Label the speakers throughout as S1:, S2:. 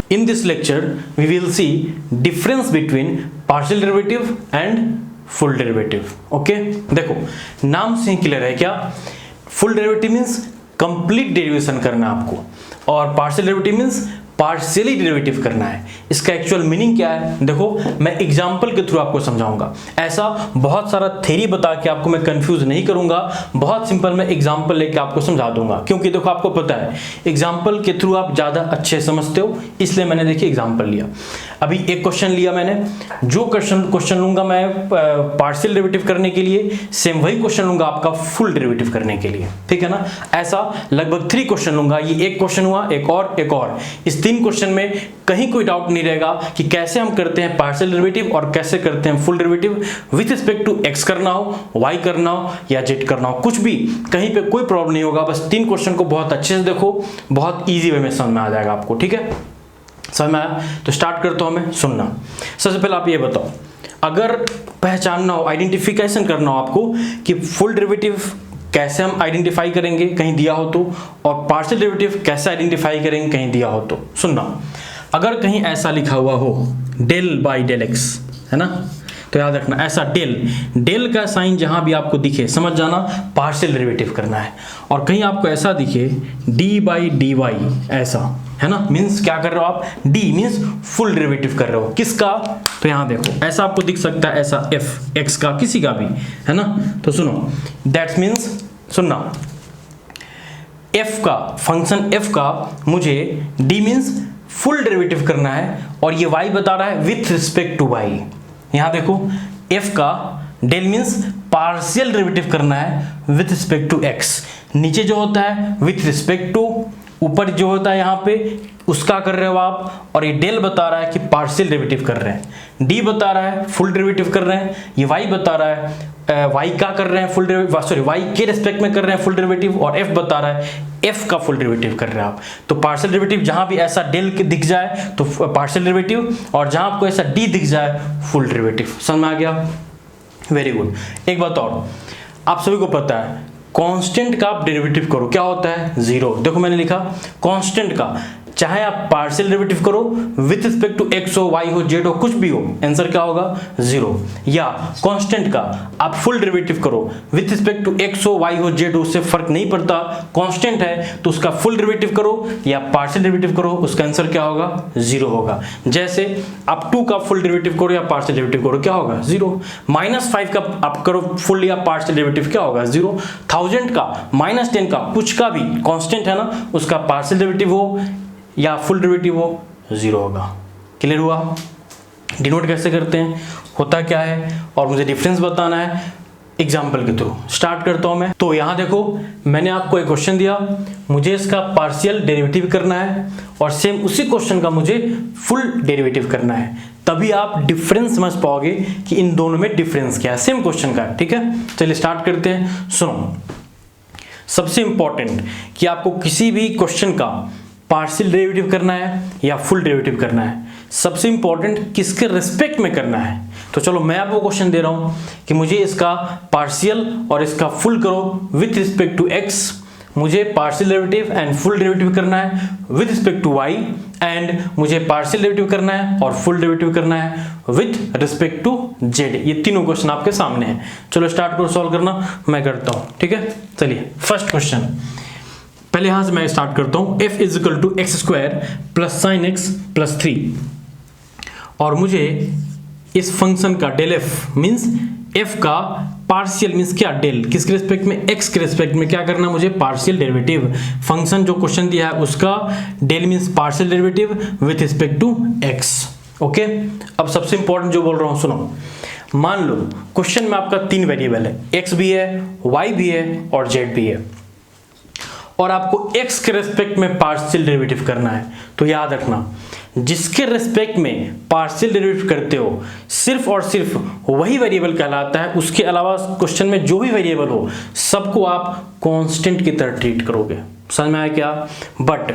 S1: In this lecture, we will see difference between partial derivative and full derivative. Okay? देखो नाम से ही clear है क्या? Full derivative means complete derivation करना है आपको, और partial derivative means partially derivative करना है। इसका एक्चुअल मीनिंग क्या है देखो, मैं एग्जांपल के थ्रू आपको समझाऊंगा। ऐसा बहुत सारा थ्योरी बता के आपको मैं कंफ्यूज नहीं करूंगा, बहुत सिंपल मैं एग्जांपल लेके आपको समझा दूंगा, क्योंकि देखो आपको पता है एग्जांपल के थ्रू आप ज़्यादा अच्छे समझते हो, इसलिए मैंने देखिए एग्जांपल लिया। अभी एक क्वेश्चन लिया मैंने, जो क्वेश्चन लूंगा मैं पार्शियल डेरिवेटिव करने के लिए, सेम वही क्वेश्चन लूंगा आपका फुल डेरिवेटिव करने के लिए, ठीक है ना। ऐसा लगभग 3 क्वेश्चन लूंगा, ये एक क्वेश्चन हुआ, एक और इस 3 क्वेश्चन में कहीं कोई डाउट नहीं रहेगा कि कैसे हम करते हैं पार्शियल डेरिवेटिव और कैसे करते हैं full derivative with respect to x करना हो, y करना हो या z करना हो, कुछ भी कहीं पे कोई प्रॉब्लम नहीं होगा। बस 3 क्वेश्चन को बहुत अच्छे से देखो, बहुत इजी वे में समझ में आ जाएगा आपको, ठीक है। समझ में आया? तो स्टार्ट करता हूं मैं, सुनना। सबसे पहले आप ये बताओ, अगर पहचानना हो, आइडेंटिफिकेशन करना हो आपको कि फुल डेरिवेटिव कैसे हम आइडेंटिफाई करेंगे कहीं दिया हो तो, और पार्शियल डेरिवेटिव कैसे आइडेंटिफाई करेंगे कहीं दिया हो तो, सुनना। अगर कहीं ऐसा लिखा हुआ हो डेल बाई डेल एक्स, है ना, तो याद रखना ऐसा डेल का साइन जहां भी आपको दिखे समझ जाना पार्शियल डेरिवेटिव करना है। और कहीं आपको ऐसा दिखे डी बाई डी वाई, ऐसा है ना, मीन्स क्या कर रहे हो आप, डी मीन्स फुल डेरिवेटिव कर रहे हो। किसका? तो यहां देखो ऐसा आपको दिख सकता है, ऐसा एफ एक्स का, किसी का भी, है ना। तो सुनो, दैट मीन्स, सुनना, एफ का फंक्शन एफ का मुझे डी मीन्स फुल डेरिवेटिव करना है, और ये y बता रहा है विथ रिस्पेक्ट टू y। यहां देखो f का डेल मीन्स पार्शियल डेरिवेटिव करना है विथ रिस्पेक्ट टू x। नीचे जो होता है विथ रिस्पेक्ट टू, ऊपर जो होता है यहाँ पे उसका कर रहे हो आप, और ये डेल बता रहा है कि पार्शियल डेरिवेटिव कर रहे हैं, डी बता रहा है फुल डेरिवेटिव कर रहे हैं, ये y बता रहा है y का कर रहे हैं फुल डेरिवेटिव, सॉरी y के रिस्पेक्ट में कर रहे हैं फुल डेरिवेटिव, और f बता रहा है f का फुल डेरिवेटिव कर रहे हैं आप। तो पार्शियल डेरिवेटिव जहां भी ऐसा डेल दिख जाए तो पार्शियल डेरिवेटिव, और जहां आपको ऐसा d दिख जाए फुल डेरिवेटिव। समझ में आ गया? Very good. एक बात और, आप सभी को पता है कांस्टेंट का आप डेरिवेटिव करो क्या होता है? 0। देखो मैंने लिखा कांस्टेंट का, चाहे आप पार्शियल डेरिवेटिव करो विथ रिस्पेक्ट टू x हो, y हो, z हो, कुछ भी हो, आंसर क्या होगा? 0। या कांस्टेंट का आप फुल डेरिवेटिव करो विथ रिस्पेक्ट टू x हो, y हो, z हो, उससे फर्क नहीं पड़ता, कांस्टेंट है तो उसका फुल डेरिवेटिव करो या पार्शियल डेरिवेटिव करो, उसका आंसर क्या होगा? 0 होगा। जैसे आप 2 का फुल डेरिवेटिव करो या पार्शियल डेरिवेटिव करो, क्या होगा? 0। -5 का आप करो फुल या पार्शियल डेरिवेटिव, क्या होगा? 0। 1000 का, -10 का, कुछ का भी कांस्टेंट है ना, उसका पार्शियल डेरिवेटिव हो या फुल डेरिवेटिव हो, 0 होगा। क्लियर हुआ? डिनोट कैसे करते हैं, होता क्या है, और मुझे डिफरेंस बताना है एग्जाम्पल के थ्रू। स्टार्ट करता हूं मैं। तो यहां देखो मैंने आपको एक क्वेश्चन दिया, मुझे इसका पार्शियल डेरिवेटिव करना है, और सेम उसी क्वेश्चन का मुझे फुल डेरिवेटिव करना है, तभी आप डिफरेंस समझ पाओगे कि इन दोनों में डिफरेंस क्या है, सेम क्वेश्चन का, ठीक है। चलिए स्टार्ट करते हैं। सुनो, सबसे इंपॉर्टेंट कि आपको किसी भी क्वेश्चन का पार्शियल डेरिवेटिव करना है या फुल डेरिवेटिव करना है, सबसे इंपॉर्टेंट किसके रिस्पेक्ट में करना है। तो चलो मैं आपको क्वेश्चन दे रहा हूं कि मुझे इसका पार्शियल और इसका फुल करो विथ रिस्पेक्ट टू x, मुझे partial derivative and full derivative करना है with respect to y, and मुझे पार्शियल डेरिवेटिव करना है और फुल डेरिवेटिव करना है विथ रिस्पेक्ट टू z। ये तीनों क्वेश्चन आपके सामने हैं। चलो स्टार्ट करो सॉल्व करना, मैं करता हूं, ठीक है। चलिए फर्स्ट क्वेश्चन, पहले यहां से मैं स्टार्ट करता हूं। f is equal to x square plus sine x plus 3, और मुझे इस फंक्शन का डेल f मीन्स f का पार्शियल मीन्स क्या, डेल किसके रिस्पेक्ट में, x के रिस्पेक्ट में क्या करना मुझे, पार्शियल डेरिवेटिव। फंक्शन जो क्वेश्चन दिया है उसका del means partial derivative with respect to x। Okay, अब सबसे इंपॉर्टेंट जो बोल रहा हूं सुनो, मान लो क्वेश्चन में आपका 3 वेरिएबल है, x भी है, y भी है और z भी है, और आपको x के रेस्पेक्ट में पार्शियल डेरिवेटिव करना है। तो याद रखना जिसके रेस्पेक्ट में पार्शियल डेरिवेटिव करते हो सिर्फ और सिर्फ वही वेरिएबल कहलाता है, उसके अलावा क्वेश्चन में जो भी वेरिएबल हो सबको आप कांस्टेंट की तरह ट्रीट करोगे। समझ में आया क्या? बट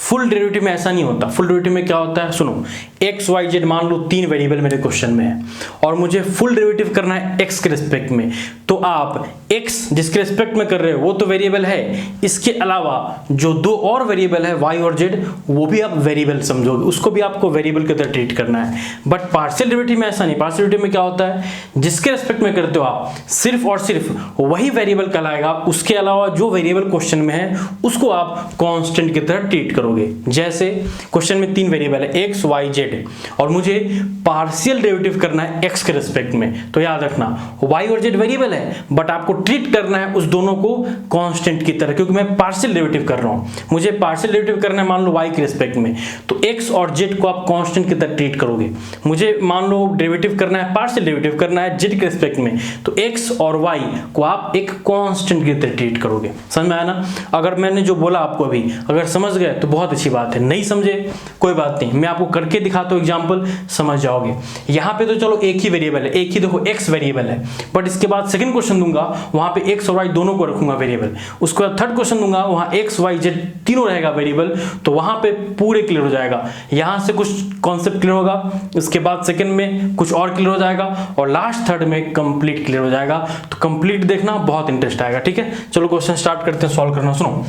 S1: फुल डेरिवेटिव में ऐसा नहीं होता। फुल डेरिवेटिव में क्या होता है, सुनो, एक्स वाई जेड मान लो 3 वेरिएबल मेरे क्वेश्चन में है और मुझे फुल डेरिवेटिव करना है एक्स के रिस्पेक्ट में, तो आप एक्स जिसके रिस्पेक्ट में कर रहे हो वो तो वेरिएबल है, इसके अलावा जो 2 और वेरिएबल है वाई और जेड वो भी आप वेरिएबल समझोगे, उसको भी आपको वेरिएबल की तरह ट्रीट करना है। बट पार्शियल डेरिवेटिव में ऐसा नहीं। पार्शियल डेरिवेटिव में क्या होता है, जिसके रिस्पेक्ट में करते हो आप सिर्फ और सिर्फ वही वेरिएबल कहलाएगा, उसके अलावा जो वेरिएबल क्वेश्चन में है उसको आप कांस्टेंट की तरह ट्रीट करोगे। जैसे क्वेश्चन में 3 वेरिएबल है एक्स वाई जेड और मुझे पार्शियल डेरिवेटिव करना है एक्स के रिस्पेक्ट में, तो याद रखना वाई और जेड वेरिएबल है बट आपको ट्रीट करना है उस दोनों को कांस्टेंट की तरह, क्योंकि मैं पार्शियल डेरिवेटिव कर रहा हूं। मुझे पार्शियल डेरिवेटिव करना है मान लो वाई के रिस्पेक्ट में, तो एक्स और जेड को आप कांस्टेंट की तरह ट्रीट करोगे। मुझे मान लो डेरिवेटिव करना है, पार्शियल डेरिवेटिव करना है जेड के रिस्पेक्ट में, तो एक्स और वाई को आप एक कांस्टेंट की तरह ट्रीट करोगे। समझ में आया ना? अगर मैंने जो बोला आपको अभी अगर समझ गए तो बहुत अच्छी बात है, नहीं समझे कोई बात नहीं, मैं आपको करके दिखाता हूं एग्जांपल, समझ जाओगे। यहां पे तो चलो एक ही वेरिएबल है, एक ही देखो एक्स वेरिएबल है, बट इसके बाद सेकंड क्वेश्चन दूंगा वहां पे एक्स और वाई दोनों को रखूंगा वेरिएबल, उसके बाद थर्ड क्वेश्चन दूंगा वहां एक्स वाई जेड तीनों रहेगा वेरिएबल, तो वहां पे पूरे क्लियर हो जाएगा। यहां से कुछ कॉन्सेप्ट क्लियर होगा, उसके बाद सेकंड में कुछ और क्लियर हो जाएगा और लास्ट थर्ड में कंप्लीट क्लियर हो जाएगा। तो कंप्लीट देखना, बहुत इंटरेस्ट आएगा। ठीक है, चलो क्वेश्चन स्टार्ट करते हैं सॉल्व करना। सुनो,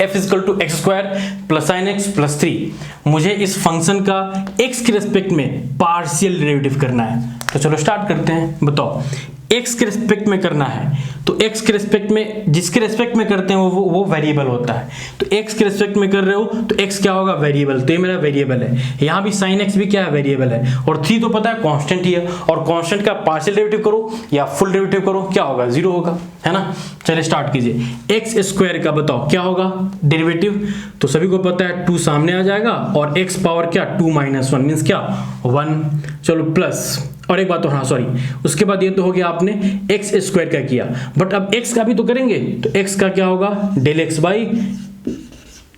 S1: f equal to x square plus sine x plus 3, मुझे इस फंक्शन का x के रिस्पेक्ट में पार्शियल डेरिवेटिव करना है। तो चलो स्टार्ट करते हैं। बताओ, x के रिस्पेक्ट में करना है तो x के रिस्पेक्ट में जिसके रिस्पेक्ट में करते हैं वो वेरिएबल होता है। तो x के रिस्पेक्ट में कर रहे हो तो x क्या होगा, वेरिएबल, तो ये मेरा वेरिएबल है। यहाँ भी sin x भी क्या है, वेरिएबल है, और 3 तो पता है कांस्टेंट ही है, और कांस्टेंट का पार्शियल डेरिवेटिव करो या फुल डेरिवेटिव करो क्या होगा, 0 होगा, है ना। चलिए स्टार्ट कीजिए। एक्स स्क्वायर का बताओ क्या होगा डेरिवेटिव, तो सभी को पता है 2 सामने आ जाएगा और x पावर क्या 2 - 1 मीन्स क्या 1। चलो प्लस, और एक बात तो हाँ सॉरी, उसके बाद ये तो हो गया आपने एक्स स्क्वायर का किया, बट अब x का भी तो करेंगे, तो x का क्या होगा del x by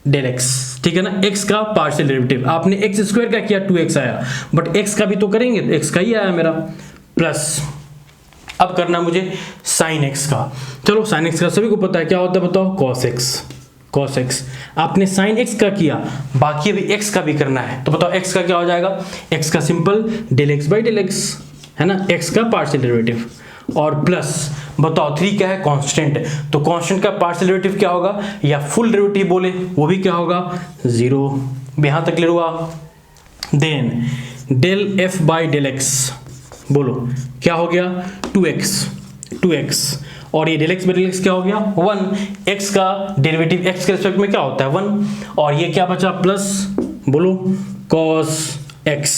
S1: del x, ठीक है ना। x का पार्शियल डेरिवेटिव आपने एक्स स्क्वायर का किया 2x आया, बट x का भी तो करेंगे, तो x का ही आया मेरा, प्लस अब करना मुझे साइन x का। चलो साइन x का सभी को पता है क्या होता है, बताओ cos x। cos x आपने sin x का किया, बाकी अभी x का भी करना है, तो बताओ x का क्या हो जाएगा, x का simple del x by del x, है ना, x का पार्शियल डेरिवेटिव, और प्लस बताओ 3 क्या है, कांस्टेंट है, तो कांस्टेंट का पार्शियल डेरिवेटिव क्या होगा, या फुल डेरिवेटिव बोले वो भी क्या होगा 0। यहां तक क्लियर हुआ। Then del F by del x, बोलो क्या हो गया 2x, और ये del x by del x क्या हो गया 1। x का डेरिवेटिव x के रिस्पेक्ट में क्या होता है 1, और ये क्या बचा प्लस, बोलो cos x,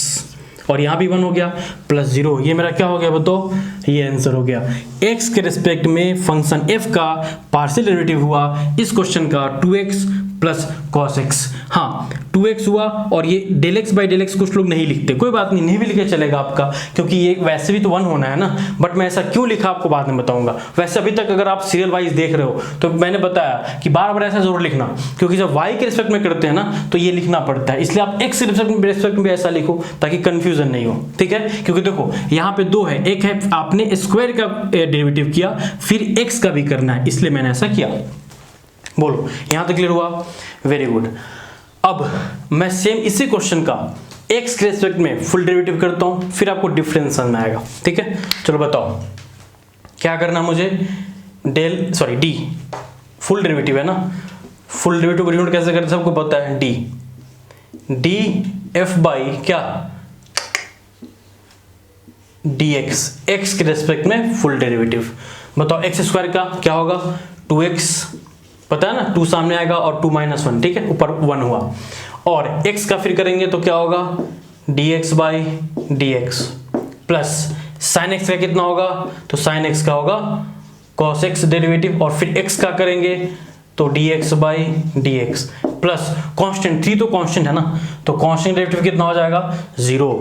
S1: और यहाँ भी 1 हो गया प्लस 0, ये मेरा क्या हो गया बताओ, ये आंसर हो गया। x के रिस्पेक्ट में फंक्शन f का पार्शियल डेरिवेटिव हुआ इस क्वेश्चन का 2x प्लस cos x। हाँ 2x हुआ, और ये del x by del x कुछ लोग नहीं लिखते, कोई बात नहीं, नहीं भी लिखे चलेगा आपका, क्योंकि ये वैसे भी तो 1 होना है ना, बट मैं ऐसा क्यों लिखा आपको बाद में बताऊंगा। वैसे अभी तक अगर आप सीरियल वाइज देख रहे हो तो मैंने बताया कि बार बार ऐसा जरूर लिखना, क्योंकि जब y के रिस्पेक्ट में करते हैं ना तो ये लिखना पड़ता है, इसलिए आप x के रिस्पेक्ट में भी ऐसा लिखो ताकि कंफ्यूजन नहीं हो, ठीक है। क्योंकि देखो यहाँ पे 2 है, एक है आपने स्क्वायर का डेरिवेटिव किया फिर x का भी करना है, इसलिए मैंने ऐसा किया। बोलो यहां तक क्लियर हुआ, वेरी गुड। अब मैं सेम इसी क्वेश्चन का x के रिस्पेक्ट में फुल डेरिवेटिव करता हूं, फिर आपको डिफरेंस समझ में आएगा, ठीक है। चलो बताओ क्या करना मुझे, डी फुल डेरिवेटिव है ना, फुल डेरिवेटिव को डिनोट कैसे करते सबको पता है, डी एफ बाई क्या dx, x के रेस्पेक्ट में फुल डेरिवेटिव। बताओ एक्स स्क्वायर का क्या होगा 2x, पता है ना, 2 सामने आएगा और 2 - 1, ठीक है, ऊपर 1 हुआ, और x का फिर करेंगे तो क्या होगा dx by dx, plus sin x का कितना होगा, तो sin x का होगा cos x डेरिवेटिव, और फिर x का करेंगे तो dx by dx, plus constant 3 तो कांस्टेंट है ना, तो कांस्टेंट डेरिवेटिव कितना हो जाएगा 0।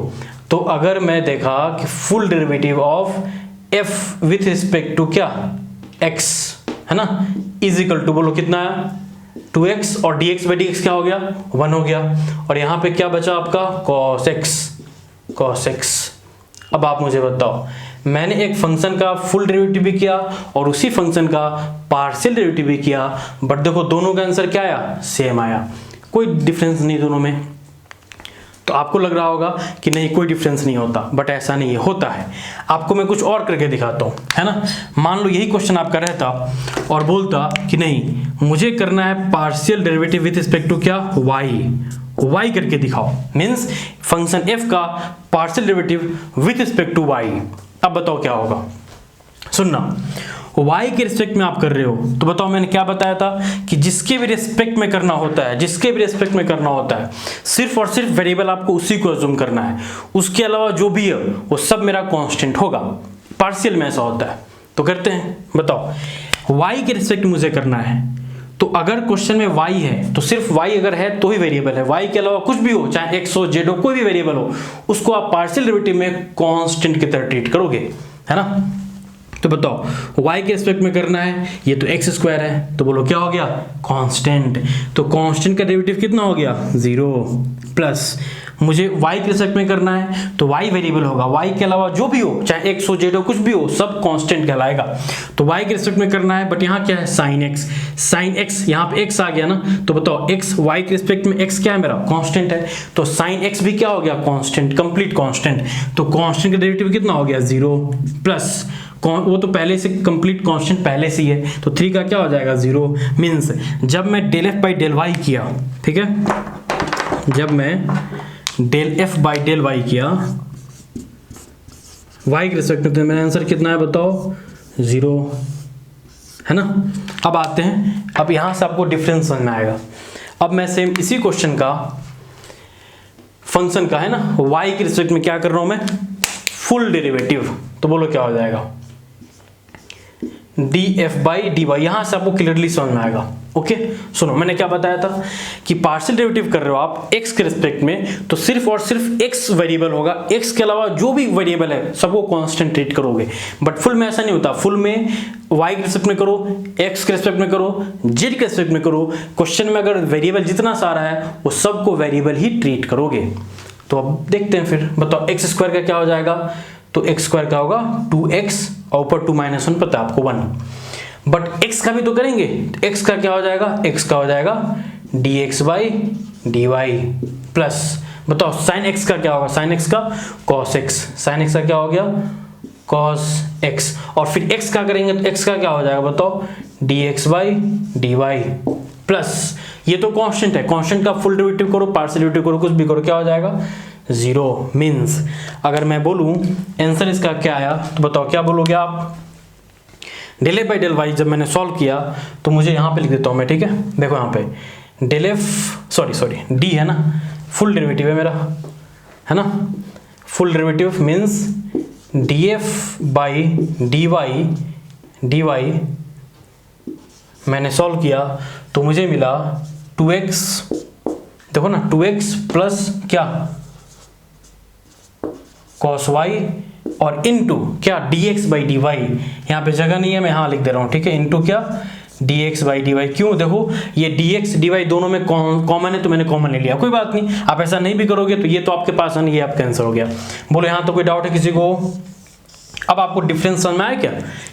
S1: तो अगर मैं देखा कि full derivative of f with respect to क्या x, है ना, इज इक्वल टू, बोलो कितना है 2x, और dx बाई dx क्या हो गया 1 हो गया, और यहाँ पे क्या बचा आपका cos x। अब आप मुझे बताओ, मैंने एक फंक्शन का फुल डेरिवेटिव भी किया और उसी फंक्शन का पार्शियल डेरिवेटिव भी किया, बट देखो दोनों का आंसर क्या आया, सेम आया। कोई डिफरेंस नहीं दोनों में। तो आपको लग रहा होगा कि नहीं कोई डिफरेंस नहीं होता, बट ऐसा नहीं है, होता है। आपको मैं कुछ और करके दिखाता हूँ, है ना। मान लो यही क्वेश्चन आपका रहता और बोलता कि नहीं मुझे करना है partial derivative with respect to क्या, y करके दिखाओ, मीन्स फंक्शन f का partial derivative with respect to y। अब बताओ क्या होगा, सुनना, y के रिस्पेक्ट में आप कर रहे हो तो बताओ मैंने क्या बताया था कि जिसके भी रिस्पेक्ट में करना होता है, जिसके भी रिस्पेक्ट में करना होता है, सिर्फ और सिर्फ वेरिएबल आपको उसी को अज्यूम करना है, उसके अलावा जो भी है वो सब मेरा कांस्टेंट होगा। पार्शियल में ऐसा होता है, तो करते हैं। बताओ y के रिस्पेक्ट मुझे करना है, तो अगर क्वेश्चन में y है तो सिर्फ y अगर है तो ही वेरिएबल है, y के अलावा कुछ भी हो, चाहे x हो z हो, कोई भी वेरिएबल हो, उसको आप पार्शियल डेरिवेटिव में कांस्टेंट की तरह ट्रीट करोगे, है ना। तो बताओ y के रिस्पेक्ट में करना है, ये तो x स्क्वायर है, तो बोलो क्या हो गया, कांस्टेंट। तो कांस्टेंट का डेरिवेटिव कितना हो गया, 0 प्लस मुझे y के रिस्पेक्ट में करना है तो y वेरिएबल होगा, y के अलावा जो भी हो, चाहे x हो z हो कुछ भी हो, सब कांस्टेंट कहलाएगा। तो y के रिस्पेक्ट में करना है, बट यहाँ क्या है, साइन x, यहाँ पे x आ गया ना, तो बताओ x y के रिस्पेक्ट में x क्या है मेरा, कांस्टेंट है, तो साइन x भी क्या हो गया, कांस्टेंट, कंप्लीट कांस्टेंट। तो कांस्टेंट का डेरिवेटिव कितना हो गया, 0 प्लस वो तो पहले से कंप्लीट कांस्टेंट पहले से ही है, तो 3 का क्या हो जाएगा, 0। मीन्स जब मैं del F by del Y किया, ठीक है, जब मैं del F by del Y किया y के रिस्पेक्ट में, तो मेरा आंसर कितना है बताओ, 0, है ना। अब आते हैं, अब यहां से आपको डिफरेंस समझ में आएगा। अब मैं सेम इसी क्वेश्चन का फंक्शन का, है ना, y के रिस्पेक्ट में क्या कर रहा हूं मैं, फुल डेरिवेटिव, तो बोलो क्या हो जाएगा, df बाई dy। यहां से आपको क्लियरली समझ में आएगा। ओके सुनो, मैंने क्या बताया था कि पार्शियल डेरिवेटिव कर रहे हो आप x के रिस्पेक्ट में, तो सिर्फ और सिर्फ x वेरिएबल होगा, x के अलावा जो भी वेरिएबल है सबको कांस्टेंट ट्रीट करोगे। बट फुल में ऐसा नहीं होता, फुल में y के रिस्पेक्ट में करो, x के रिस्पेक्ट में करो, z के रिस्पेक्ट में करो। क्वेश्चन में अगर वेरिएबल जितना सारा है वो सबको वेरिएबल ही ट्रीट करोगे। तो अब देखते हैं फिर, बताओ x स्क्वायर का क्या हो जाएगा, तो x स्क्वायर का होगा 2x और ऊपर 2 - 1 पता है आपको 1। बट x का भी तो करेंगे, x का क्या हो जाएगा, x का हो जाएगा dx बाई dy प्लस, बताओ साइन x का क्या होगा, साइन x का cos x, साइन x का क्या हो गया, cos x। और फिर x का करेंगे तो x का क्या हो जाएगा बताओ, dx बाई dy प्लस, ये तो कांस्टेंट है, कांस्टेंट का फुल डेरिवेटिव करो, पार्शियल डेरिवेटिव करो, कुछ भी करो, क्या हो जाएगा, 0। मीन्स अगर मैं बोलूं आंसर इसका क्या आया, तो बताओ क्या बोलोगे आप, del F by del Y जब मैंने सॉल्व किया तो मुझे यहाँ पे लिख देता हूँ मैं, ठीक है। देखो यहाँ पे डेल एफ सॉरी डी है ना, फुल डेरिवेटिव है मेरा, है ना, full derivative means D F by D Y मैंने सॉल्व किया तो मुझे मिला 2x, देखो ना 2x प्लस क्या cos y और इनटू क्या dx बाई dy, यहाँ पे जगह नहीं है मैं यहाँ लिख दे रहा हूँ, ठीक है, इनटू क्या dx बाई dy। क्यों, देखो ये dx dy दोनों में कॉमन है तो मैंने कॉमन ले लिया, कोई बात नहीं, आप ऐसा नहीं भी करोगे तो ये तो आपके पास है, ये आपका आंसर हो गया। बोलो यहाँ तो कोई डाउट है किसी को, अब आपको डिफरेंस समझ में आया क्या,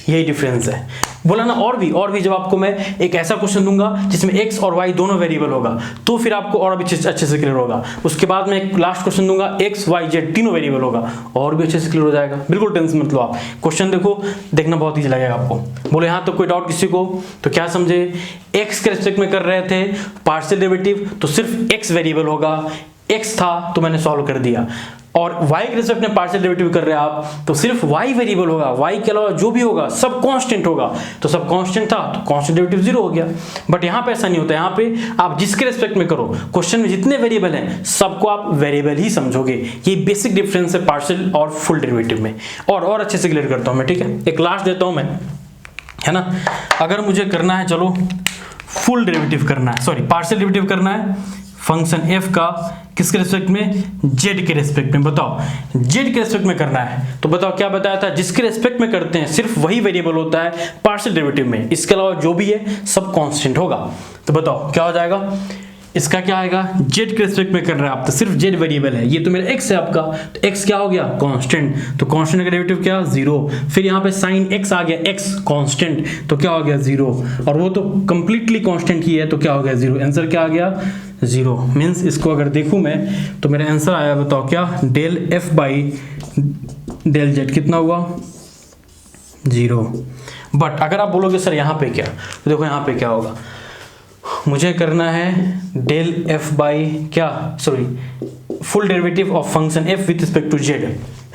S1: यही डिफरेंस है। बोला ना और भी जब आपको मैं एक ऐसा क्वेश्चन दूंगा जिसमें x और y दोनों वेरिएबल होगा तो फिर आपको और भी अच्छे से क्लियर होगा। उसके बाद मैं एक लास्ट क्वेश्चन दूंगा x y z तीनों वेरिएबल होगा, और भी अच्छे से क्लियर हो जाएगा। बिल्कुल टेंशन मत लो आप, क्वेश्चन देखो, देखना बहुत ईजी लगेगा आपको। बोले यहाँ तो कोई डाउट किसी को, तो क्या समझे, x के रिस्पेक्ट में कर रहे थे पार्शियल डेरिवेटिव तो सिर्फ x वेरिएबल होगा, x था तो मैंने सॉल्व कर दिया, और y के रिस्पेक्ट में पार्शियल डेरिवेटिव कर रहे हैं आप तो सिर्फ y वेरिएबल होगा, y के अलावा जो भी होगा सब कांस्टेंट होगा, तो सब कांस्टेंट था तो कांस्टेंट डेरिवेटिव 0 हो गया। बट यहाँ पे ऐसा नहीं होता, यहाँ पे आप जिसके रिस्पेक्ट में करो, क्वेश्चन में जितने वेरिएबल हैं सबको आप वेरिएबल ही समझोगे। ये बेसिक डिफरेंस है पार्शियल और फुल डेरिवेटिव में, और अच्छे से क्लियर करता हूँ मैं, ठीक है। एक लास्ट देता हूँ मैं, है ना, अगर मुझे करना है, चलो फुल डेरिवेटिव करना है, सॉरी पार्शियल डेरिवेटिव करना है फंक्शन f का किसके रिस्पेक्ट में, z के रिस्पेक्ट में। बताओ z के रिस्पेक्ट में करना है तो बताओ क्या बताया था, जिसके रिस्पेक्ट में करते हैं सिर्फ वही वेरिएबल होता है पार्शियल डेरिवेटिव में, इसके अलावा जो भी है सब कांस्टेंट होगा। तो बताओ क्या हो जाएगा, इसका क्या आएगा, z के रिस्पेक्ट में कर रहे हैं आप तो सिर्फ z वेरिएबल है, ये तो मेरा x है आपका, तो x क्या हो गया, कांस्टेंट, तो कांस्टेंट का डेरिवेटिव क्या, 0। फिर यहाँ पे साइन x आ गया, x कांस्टेंट तो क्या हो गया 0, और वो तो कंप्लीटली कांस्टेंट ही है तो क्या हो गया 0। आंसर क्या आ गया 0 मीन्स इसको अगर देखूं मैं तो मेरा आंसर आया, बताओ क्या, del F by del Z कितना हुआ 0। बट अगर आप बोलोगे सर यहाँ पे क्या, तो देखो यहाँ पे क्या होगा, मुझे करना है डेल एफ बाई क्या, sorry, full derivative of function F with respect to Z,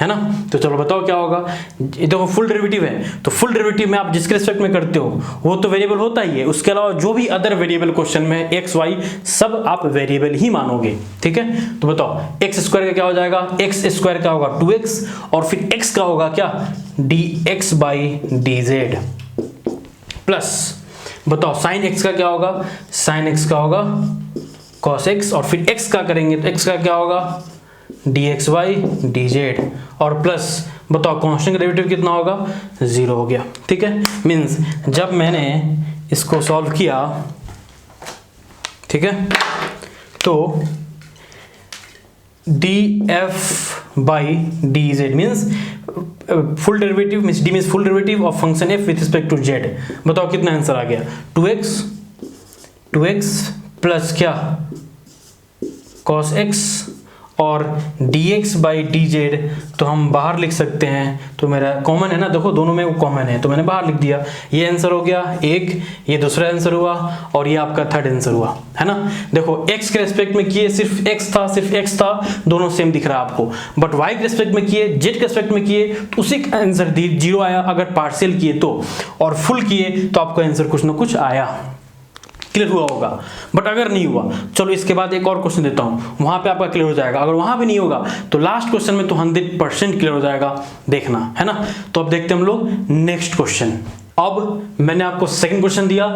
S1: है ना। तो चलो बताओ क्या होगा, ये देखो फुल डेरिवेटिव है, तो फुल डेरिवेटिव में आप जिसके रिस्पेक्ट में करते हो वो तो वेरिएबल होता ही है, उसके अलावा जो भी अदर वेरिएबल क्वेश्चन में एक्स वाई सब आप वेरिएबल ही मानोगे, ठीक है। तो बताओ एक्स स्क्वायर का क्या हो जाएगा, एक्स स्क्वायर का होगा 2x और फिर x का होगा क्या, dx by D Z, plus बताओ साइन x का क्या होगा, साइन x का होगा cos x और फिर x का करेंगे तो x का क्या होगा dx बाई डी जेड और प्लस बताओ कांस्टेंट का डेरिवेटिव कितना होगा 0 हो गया, ठीक है। मीन्स जब मैंने इसको सॉल्व किया, ठीक है, तो df by D Z means full derivative means d means full derivative of function f with respect to z, बताओ कितना आंसर आ गया 2x प्लस क्या cos x और dx बाई डी जेड, तो हम बाहर लिख सकते हैं, तो मेरा कॉमन है ना, देखो दोनों में वो कॉमन है तो मैंने बाहर लिख दिया, ये आंसर हो गया एक, ये दूसरा आंसर हुआ और ये आपका थर्ड आंसर हुआ, है ना। देखो x के रेस्पेक्ट में किए सिर्फ x था, दोनों सेम दिख रहा है आपको, बट y के रेस्पेक्ट में किए, z के रेस्पेक्ट में किए तो उसी का आंसर 0 आया अगर पार्शियल किए तो, और फुल किए तो आपका आंसर कुछ ना कुछ आया, क्लियर हुआ होगा। बट अगर नहीं हुआ, चलो इसके बाद एक और क्वेश्चन देता हूं, वहां पे आपका क्लियर हो जाएगा, अगर वहां भी नहीं होगा तो लास्ट क्वेश्चन में तो 100% क्लियर हो जाएगा, देखना, है ना। तो अब देखते हैं हम लोग नेक्स्ट क्वेश्चन। अब मैंने आपको सेकंड क्वेश्चन दिया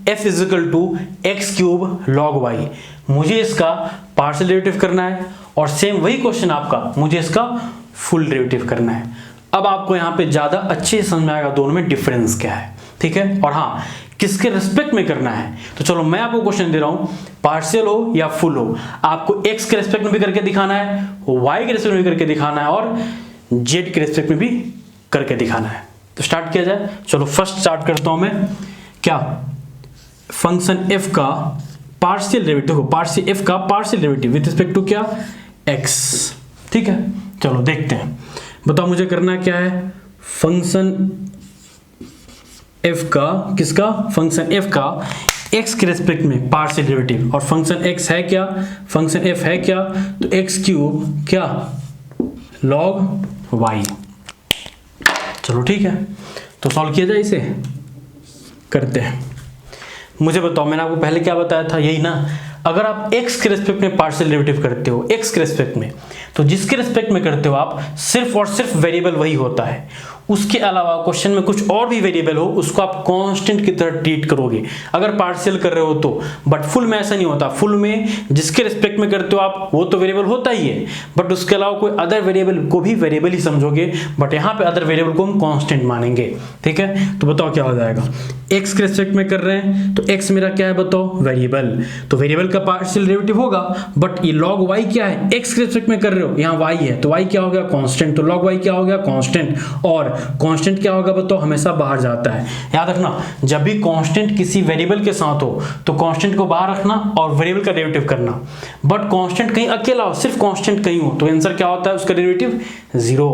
S1: f is equal to X cube log Y, मुझे इसका पार्शियल डेरिवेटिव करना है और सेम वही क्वेश्चन आपका, मुझे इसका फुल डेरिवेटिव करना है। अब आपको यहाँ पे ज्यादा अच्छे से समझ में आएगा दोनों में डिफरेंस क्या है, ठीक है, और हाँ किसके रिस्पेक्ट में करना है। तो चलो मैं आपको क्वेश्चन दे रहा हूं, पार्शियल हो या फुल हो, आपको x के रिस्पेक्ट में भी करके दिखाना है, y के रिस्पेक्ट में भी करके दिखाना है और z के रिस्पेक्ट में भी करके दिखाना है। तो स्टार्ट किया जाए, चलो फर्स्ट स्टार्ट करता हूं मैं, क्या, फंक्शन f का पार्शियल डेरिवेटिव, पार्शियल f का partial derivative with respect to क्या x, ठीक है। चलो देखते हैं, बताओ मुझे करना क्या है, फंक्शन f का, किसका, फंक्शन f का x के रेस्पेक्ट में पार्शियल डेरिवेटिव, और फंक्शन x है क्या, फंक्शन f है क्या, तो x क्यूब क्या log y। चलो ठीक है, तो सॉल्व किया जाए, इसे करते हैं। मुझे बताओ मैंने आपको पहले क्या बताया था, यही ना, अगर आप x के रेस्पेक्ट में पार्शियल डेरिवेटिव करते हो, x के रेस्पेक्ट में, तो जिसके रेस्पेक्ट में करते हो आप सिर्फ और सिर्फ वेरिएबल वही होता है, उसके अलावा क्वेश्चन में कुछ और भी वेरिएबल हो उसको आप कांस्टेंट की तरह ट्रीट करोगे अगर पार्शियल कर रहे हो तो। बट फुल में ऐसा नहीं होता, फुल में जिसके रिस्पेक्ट में करते हो आप वो तो वेरिएबल होता ही है, बट उसके अलावा कोई अदर वेरिएबल को भी वेरिएबल ही समझोगे, बट यहाँ पे अदर वेरिएबल को हम कांस्टेंट मानेंगे, ठीक है। तो बताओ क्या हो जाएगा, x के रिस्पेक्ट में कर रहे हैं तो x मेरा क्या है बताओ, वेरिएबल, तो वेरिएबल का पार्शियल डेरिवेटिव होगा, बट ये log y क्या है, x के रिस्पेक्ट में कर रहे हो, यहाँ y है तो y क्या हो गया कांस्टेंट, तो log y क्या हो गया कांस्टेंट, और कांस्टेंट क्या होगा बताओ, हमेशा बाहर जाता है। याद रखना जब भी कांस्टेंट किसी वेरिएबल के साथ हो तो कांस्टेंट को बाहर रखना और वेरिएबल का डेरिवेटिव करना, बट कांस्टेंट कहीं अकेला हो, सिर्फ कांस्टेंट कहीं हो तो आंसर क्या होता है, उसका डेरिवेटिव 0।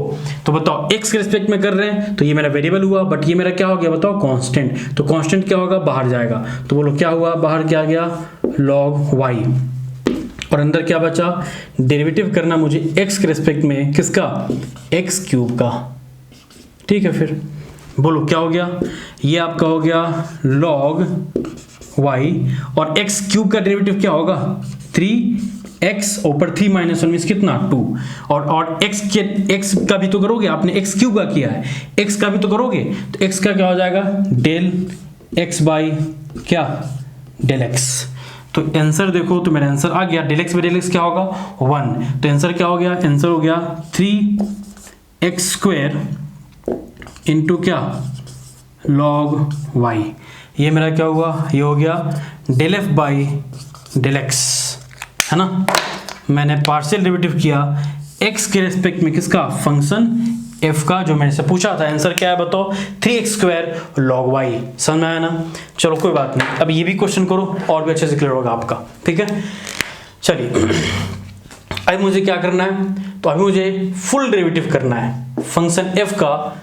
S1: तो बताओ x के रिस्पेक्ट में कर रहे हैं तो ये मेरा वेरिएबल हुआ, बट ये मेरा क्या हो गया बताओ कांस्टेंट, तो कांस्टेंट क्या होगा, बाहर जाएगा, तो बोलो क्या हुआ, बाहर क्या गया log y, और अंदर क्या बचा, डेरिवेटिव करना मुझे x के रिस्पेक्ट में, किसका, x क्यूब का, ठीक है। फिर बोलो क्या हो गया, ये आपका हो गया log y, और x क्यूब का डेरिवेटिव क्या होगा 3x ऊपर 3 माइनस 1 मीन्स कितना 2, और x का भी तो करोगे आपने, x क्यूब का किया है, x का भी तो करोगे, तो x का क्या हो जाएगा डेल x बाई क्या डेल x। तो आंसर देखो, तो मेरा आंसर आ गया, del x by del x क्या होगा 1, तो आंसर क्या हो गया, आंसर हो गया 3x स्क्वायर इंटू क्या log y, ये मेरा क्या हुआ, ये हो गया del f by del x, है ना। मैंने पार्शियल डेरिवेटिव किया x के रेस्पेक्ट में, किसका, फंक्शन f का, जो मैंने से पूछा था, आंसर क्या है बताओ 3x स्क्वायर log y, समझ में आया ना। चलो कोई बात नहीं, अब ये भी क्वेश्चन करो और भी अच्छे से क्लियर होगा आपका, ठीक है। चलिए अब मुझे क्या करना है, तो अभी मुझे फुल डेरिवेटिव करना है फंक्शन f का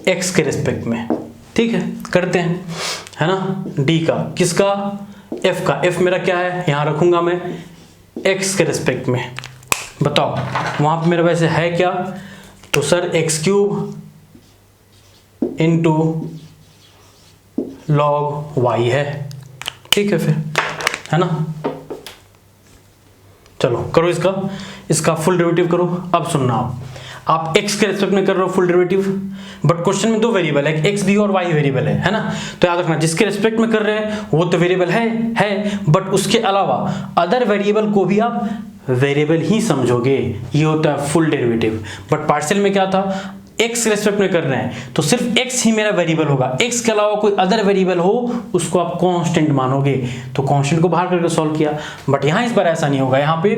S1: x के रिस्पेक्ट में। ठीक है, करते हैं, है ना। d का, किसका, f का। f मेरा क्या है, यहाँ रखूंगा मैं x के रिस्पेक्ट में। बताओ वहां पे मेरा वैसे है क्या, तो sir x³ into log y है। ठीक है फिर, है ना। चलो करो इसका फुल डेरिवेटिव करो। अब सुनना, आप x के रिस्पेक्ट में कर रहे हो फुल डेरिवेटिव, बट क्वेश्चन में दो वेरिएबल है, x भी और y वेरिएबल है ना। तो याद रखना जिसके रिस्पेक्ट में कर रहे हैं वो तो वेरिएबल है, बट उसके अलावा अदर वेरिएबल को भी आप वेरिएबल ही समझोगे, ये होता है फुल डेरिवेटिव। बट पार्शियल में क्या था, x के रिस्पेक्ट में कर रहे हैं तो सिर्फ x ही मेरा वेरिएबल होगा, x के अलावा कोई अदर वेरिएबल हो उसको आप कांस्टेंट मानोगे। तो कांस्टेंट को बाहर करके सॉल्व किया, बट यहाँ इस बार ऐसा नहीं होगा। यहाँ पे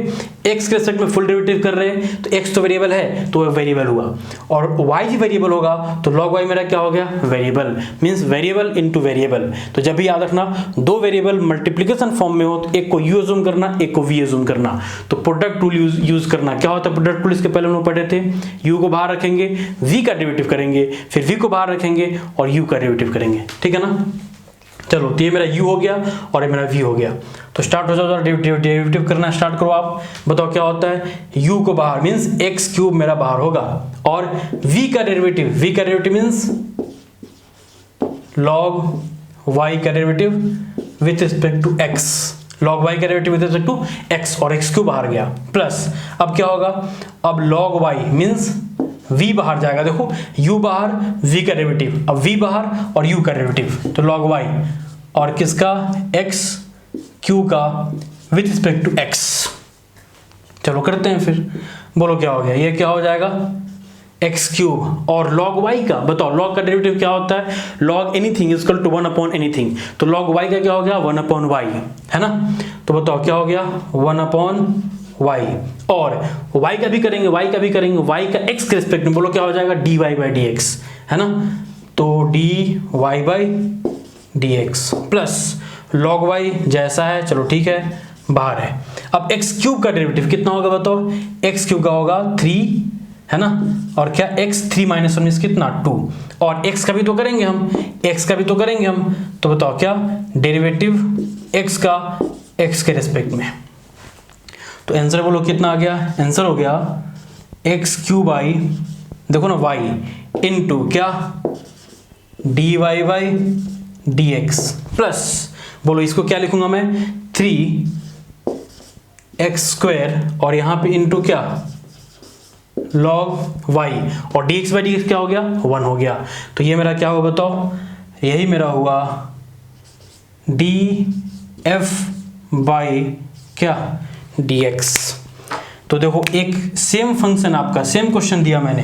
S1: x के रिस्पेक्ट में फुल डेरिवेटिव कर रहे हैं तो x तो वेरिएबल है तो वेरिएबल हुआ, और y ही वेरिएबल होगा तो log y मेरा क्या हो गया, variable. Means variable into variable. तो जब भी याद रखना दो वेरिएबल मल्टीप्लीकेशन फॉर्म में हो तो एक को u एज्यूम करना, एक को v एज्यूम करना। तो प्रोडक्ट टूल यूज करना। क्या होता है प्रोडक्ट टूल, इसके पहले हम लोग पढ़े थे, u को बाहर रखेंगे, v का डेरिवेटिव करेंगे, फिर v को बाहर रखेंगे और u का डेरिवेटिव करेंगे। ठीक है ना। चलो तो ये मेरा u हो गया और ये मेरा v हो गया। तो स्टार्ट हो जाओ, डेरिवेटिव करना स्टार्ट करो। आप बताओ क्या होता है, u को बाहर मीन्स x³ मेरा बाहर होगा, और v का डेरिवेटिव मीन्स log y का derivative with respect to x, log y का derivative with respect to x, और x³ बाहर गया। प्लस अब क्या होगा, अब log y मीन्स v बाहर जाएगा। देखो u बाहर, v का डेरिवेटिव, अब v बाहर और u का डेरिवेटिव, तो log y और किसका, x³ का विथ रिस्पेक्ट टू x। चलो करते हैं फिर, बोलो क्या हो गया, ये क्या हो जाएगा, x³ और log y का। बताओ log का डेरिवेटिव क्या होता है, log anything is equal to 1 anything. तो log y का क्या हो गया, 1 y, है ना। तो बताओ क्या हो गया, 1 y, और y का भी करेंगे, y का x के रिस्पेक्ट में, बोलो क्या हो जाएगा, dy/dx, है ना। तो dy/dx प्लस log y जैसा है, चलो ठीक है, बाहर है। अब x³ का डेरिवेटिव कितना होगा बताओ, x³ का होगा 3, है ना, और क्या x3 - 1 मीन्स कितना, 2, और x का भी तो करेंगे हम, तो बताओ क्या डेरिवेटिव x का x के रिस्पेक्ट में। तो आंसर बोलो कितना आ गया, आंसर हो गया x³, देखो ना y इंटू क्या dy/dx प्लस, बोलो इसको क्या लिखूंगा मैं, 3x² और यहाँ पे इंटू क्या log y, और dx/dx क्या हो गया, 1 हो गया। तो ये मेरा क्या हुआ बताओ, यही मेरा हुआ df/ क्या dx। तो देखो एक सेम फंक्शन आपका, सेम क्वेश्चन दिया मैंने,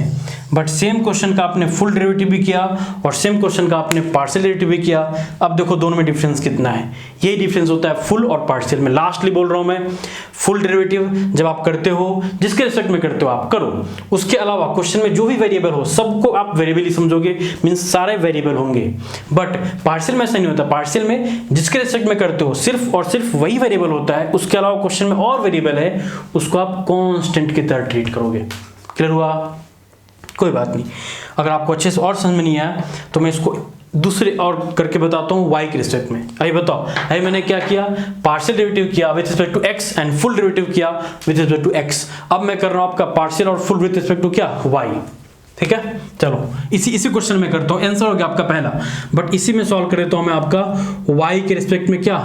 S1: बट सेम क्वेश्चन का आपने फुल डेरिवेटिव भी किया और सेम क्वेश्चन का आपने पार्शियल डेरिवेटिव भी किया। अब देखो दोनों में डिफरेंस कितना है, यही डिफरेंस होता है फुल और पार्शियल में। लास्टली बोल रहा हूं मैं, फुल डेरिवेटिव जब आप करते हो, जिसके रिस्पेक्ट में करते हो आप करो, उसके अलावा क्वेश्चन में जो भी वेरिएबल हो सबको आप वेरिएबल ही समझोगे, मीन्स सारे वेरिएबल होंगे। बट पार्शियल में ऐसा नहीं होता, पार्शियल में जिसके रिस्पेक्ट में करते हो सिर्फ और सिर्फ वही वेरिएबल होता है, उसके अलावा क्वेश्चन में और वेरिएबल है उसको आप कांस्टेंट की तरह ट्रीट करोगे। क्लियर हुआ, कोई बात नहीं। अगर आपको अच्छे से और समझ में नहीं आया तो मैं इसको दूसरे और करके बताता हूँ y के रिस्पेक्ट में। अभी बताओ, अभी मैंने क्या किया, पार्शियल डेरिवेटिव किया with respect to x and full derivative किया विद रिस्पेक्ट टू x। अब मैं कर रहा हूँ आपका पार्शियल और फुल विद रिस्पेक्ट टू क्या, y। ठीक है, चलो इसी क्वेश्चन में करता हूँ। आंसर हो गया आपका पहला, बट इसी में सॉल्व कर देता हूँ मैं आपका y के रिस्पेक्ट में क्या,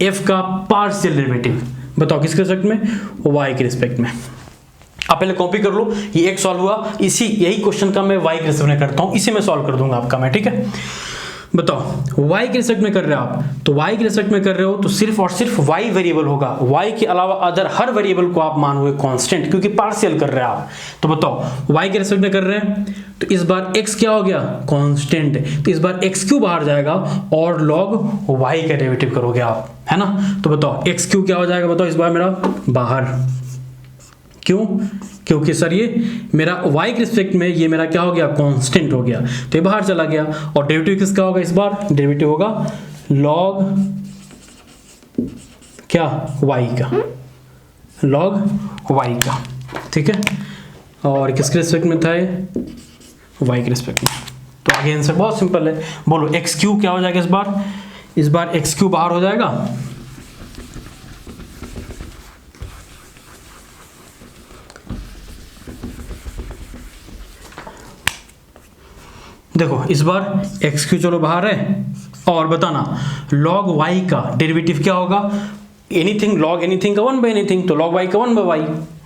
S1: f का पार्शियल डेरिवेटिव। बताओ किसके रिस्पेक्ट में, y के रिस्पेक्ट में। आप पहले कॉपी कर लो, ये एक सॉल्व हुआ, यही क्वेश्चन का मैं y के रिस्पेक्ट में करता हूँ, इसी में सॉल्व कर दूंगा आपका मैं। ठीक है, बताओ y के रिस्पेक्ट में कर रहे हो आप, तो y के रिस्पेक्ट में कर रहे हो तो सिर्फ और सिर्फ y वेरिएबल होगा, y के अलावा अदर हर वेरिएबल को आप मानोगे कांस्टेंट, क्योंकि पार्शियल कर रहे हैं आप। तो बताओ y के रिस्पेक्ट में कर रहे हैं तो इस बार x क्या हो गया, कांस्टेंट, तो इस बार x³ बाहर जाएगा और log y का डेरिवेटिव करोगे आप, है ना। तो बताओ x³ क्या हो जाएगा, बताओ इस बार मेरा बाहर, क्यों, क्योंकि सर ये मेरा y के रिस्पेक्ट में ये मेरा क्या हो गया, कांस्टेंट हो गया, तो ये बाहर चला गया। और डेरिवेटिव किसका होगा, इस बार डेरिवेटिव होगा log क्या y का, लॉग वाई का, ठीक है। और किसके रिस्पेक्ट में था ये, वाई के रिस्पेक्ट में। तो आगे आंसर बहुत सिंपल है, बोलो एक्स क्यू क्या हो जाएगा इस बार एक्स क्यू बाहर हो जाएगा, देखो इस बार एक्स क्यू चलो बाहर है, और बताना लॉग वाई का डेरिवेटिव क्या होगा, एनीथिंग लॉग एनीथिंग का 1 बाई एनीथिंग, तो लॉग वाई का 1 बाई वाई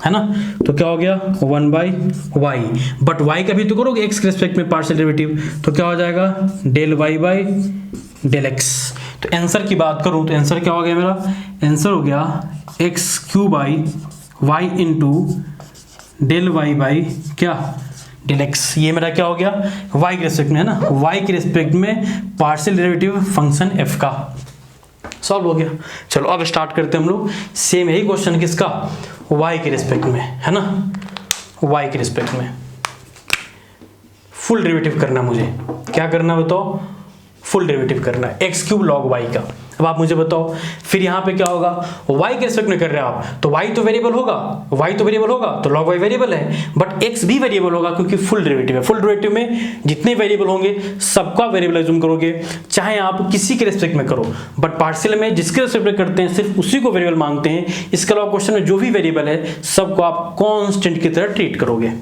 S1: है ना, तो क्या हो गया 1 बाई वाई, बट वाई का भी तो करोगे एक्स के रिस्पेक्ट में पार्शियल डेरिवेटिव, तो क्या हो जाएगा del Y by del X. तो आंसर की बात करूं तो आंसर क्या हो गया मेरा, आंसर हो गया X cube by Y into del Y by क्या डेल एक्स। ये मेरा क्या हो गया वाई के रिस्पेक्ट में है ना, वाई के रिस्पेक्ट में पार्शियल डेरिवेटिव फंक्शन एफ का सॉल्व हो गया। चलो अब स्टार्ट करते हैं हम लोग, सेम यही क्वेश्चन किसका, y के रिस्पेक्ट में है ना, y के रिस्पेक्ट में फुल डेरिवेटिव करना, मुझे क्या करना बताओ, फुल डेरिवेटिव करना है एक्स क्यूब लॉग वाई का। अब आप मुझे बताओ फिर यहाँ पे क्या होगा, y के रिस्पेक्ट में कर रहे हैं आप, तो y तो वेरिएबल होगा, तो log y वेरिएबल है, बट x भी वेरिएबल होगा क्योंकि फुल डेरिवेटिव है। फुल डेरिवेटिव में जितने वेरिएबल होंगे सबका वेरिएबल एज्यूम करोगे, चाहे आप किसी के रिस्पेक्ट में करो, बट पार्शियल में जिसके रिस्पेक्ट में करते हैं सिर्फ उसी को वेरिएबल मांगते हैं। इसके अलावा क्वेश्चन में जो भी वेरिएबल है सबको आप कॉन्स्टेंट की तरह ट्रीट करोगे।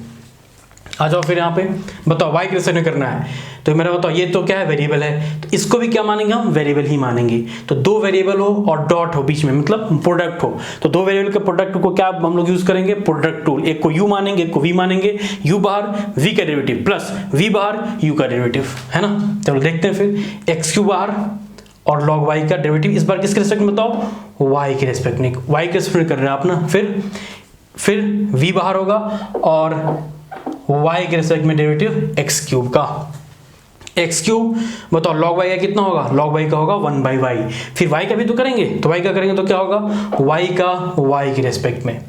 S1: आ जाओ फिर यहाँ पे बताओ y के रिस्पेक्ट में करना है, तो मेरा बताओ ये तो क्या है वेरिएबल है, तो इसको भी क्या मानेंगे हम वेरिएबल ही मानेंगे। तो दो वेरिएबल हो और डॉट हो बीच में, मतलब प्रोडक्ट हो, तो दो वेरिएबल के प्रोडक्ट को क्या हम लोग यूज करेंगे प्रोडक्ट टूल, एक को u मानेंगे एक को v मानेंगे, u बाहर v का डेरिवेटिव प्लस v बाहर u का डेरिवेटिव है ना। चलो देखते हैं फिर एक्स क्यू बाहर और log y का डेरिवेटिव इस बार किसके रिस्पेक्ट में बताओ, y के रिस्पेक्ट में, y के रिस्पेक्ट में कर रहे हैं आप ना। फिर v बाहर होगा और y के रिस्पेक्ट में डेरिवेटिव एक्स क्यूब का, एक्स क्यूब बताओ log y का कितना होगा, log y का होगा 1 बाई वाई, फिर y का भी तो करेंगे, तो y का करेंगे तो क्या होगा y का y के रिस्पेक्ट में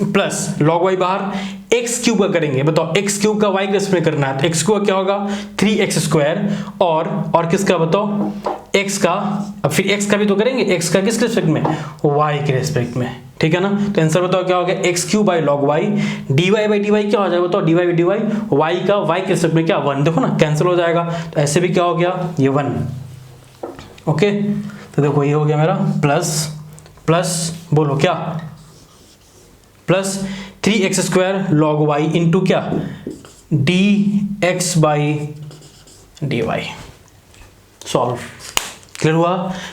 S1: प्लस log y बाहर एक्स क्यूब का करेंगे, बताओ एक्स क्यूब का y के रिस्पेक्ट में करना है, तो एक्स क्यूब का क्या होगा 3x स्क्वायर, और किसका बताओ x का, अब फिर x का भी तो करेंगे, x का किस रिस्पेक्ट में y के रिस्पेक्ट में, ठीक है ना। तो आंसर बताओ क्या हो गया X cube by log Y, D Y by D Y क्या हो जाएगा बताओ, D Y by D Y, Y का वाई के रिस्पेक्ट में क्या 1, देखो ना कैंसिल हो जाएगा, तो ऐसे भी क्या हो गया ये 1। ओके तो देखो ये हो गया मेरा प्लस बोलो क्या plus 3x square log Y into क्या d x by D y. Solve, clear हुआ।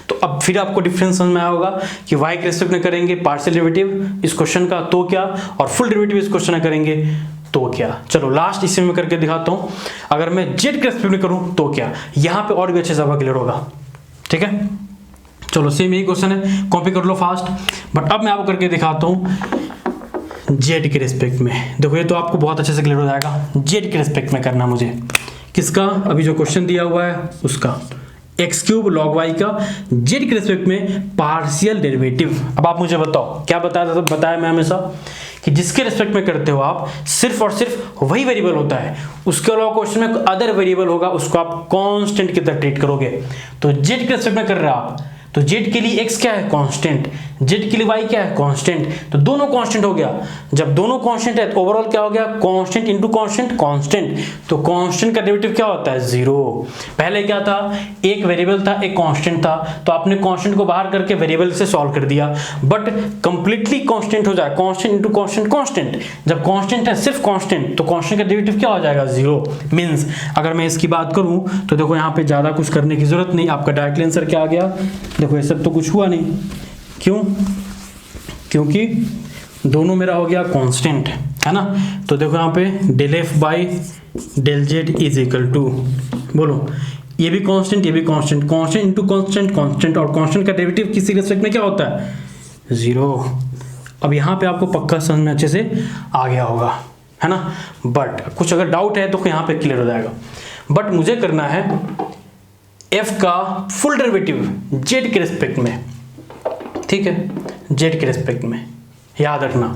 S1: तो अब फिर आपको डिफरेंस समझ में आया होगा कि y के रिस्पेक्ट में करेंगे पार्शियल डेरिवेटिव इस क्वेश्चन का तो क्या, और फुल डेरिवेटिव इस क्वेश्चन में करेंगे तो क्या। चलो लास्ट इसी में करके दिखाता हूं, अगर मैं z के रिस्पेक्ट में करूं तो क्या, यहां पे और भी अच्छे से आपका क्लियर होगा, ठीक है। चलो सेम यही क्वेश्चन है, कॉपी कर लो फास्ट, बट अब मैं आपको करके दिखाता हूं z के रिस्पेक्ट में। देखो ये तो आपको बहुत अच्छे से क्लियर हो जाएगा, z के रिस्पेक्ट में करना मुझे, किसका, अभी जो क्वेश्चन दिया हुआ है उसका, एक्स क्यूब लॉग वाई का जेड के रिस्पेक्ट में पार्शियल डेरिवेटिव। अब आप मुझे बताओ क्या बताया मैं हमेशा कि जिसके रिस्पेक्ट में करते हो आप सिर्फ और सिर्फ वही वेरिएबल होता है, उसके अलावा क्वेश्चन में अदर वेरिएबल होगा उसको आप कांस्टेंट की तरह ट्रीट करोगे। तो जेड के रिस्पेक्ट में कर रहे हो आप, तो जेड के लिए एक्स क्या है कांस्टेंट, जेड के लिए वाई क्या है कांस्टेंट, तो दोनों कांस्टेंट हो गया। जब दोनों कांस्टेंट है तो ओवरऑल क्या हो गया कांस्टेंट इनटू कांस्टेंट कांस्टेंट, तो कांस्टेंट का डेरिवेटिव क्या होता है 0। पहले क्या था एक वेरिएबल था एक कांस्टेंट था, तो आपने कांस्टेंट को बाहर करके वेरिएबल से सॉल्व कर दिया, बट कंप्लीटली कांस्टेंट हो जाए कांस्टेंट इनटू कांस्टेंट कांस्टेंट। जब कांस्टेंट है सिर्फ कांस्टेंट तो कांस्टेंट का डेरिवेटिव क्या हो जाएगा 0। मींस अगर मैं इसकी बात करूं तो देखो यहाँ पे ज्यादा कुछ करने की जरूरत नहीं, आपका डायरेक्ट आंसर क्या आ गया, देखो ये सब तो कुछ हुआ नहीं, क्यों, क्योंकि दोनों मेरा हो गया कांस्टेंट है ना। तो देखो यहाँ पे del F by del Z is equal to, बोलो ये भी कांस्टेंट ये भी constant, constant into constant constant, और कांस्टेंट का डेरिवेटिव किसी रिस्पेक्ट में क्या होता है 0। अब यहाँ पे आपको पक्का समझ में अच्छे से आ गया होगा है ना, बट कुछ अगर डाउट है तो यहाँ पे क्लियर हो जाएगा। बट मुझे करना है f का फुल डेरिवेटिव z के रिस्पेक्ट में, ठीक है, z के रिस्पेक्ट में, याद रखना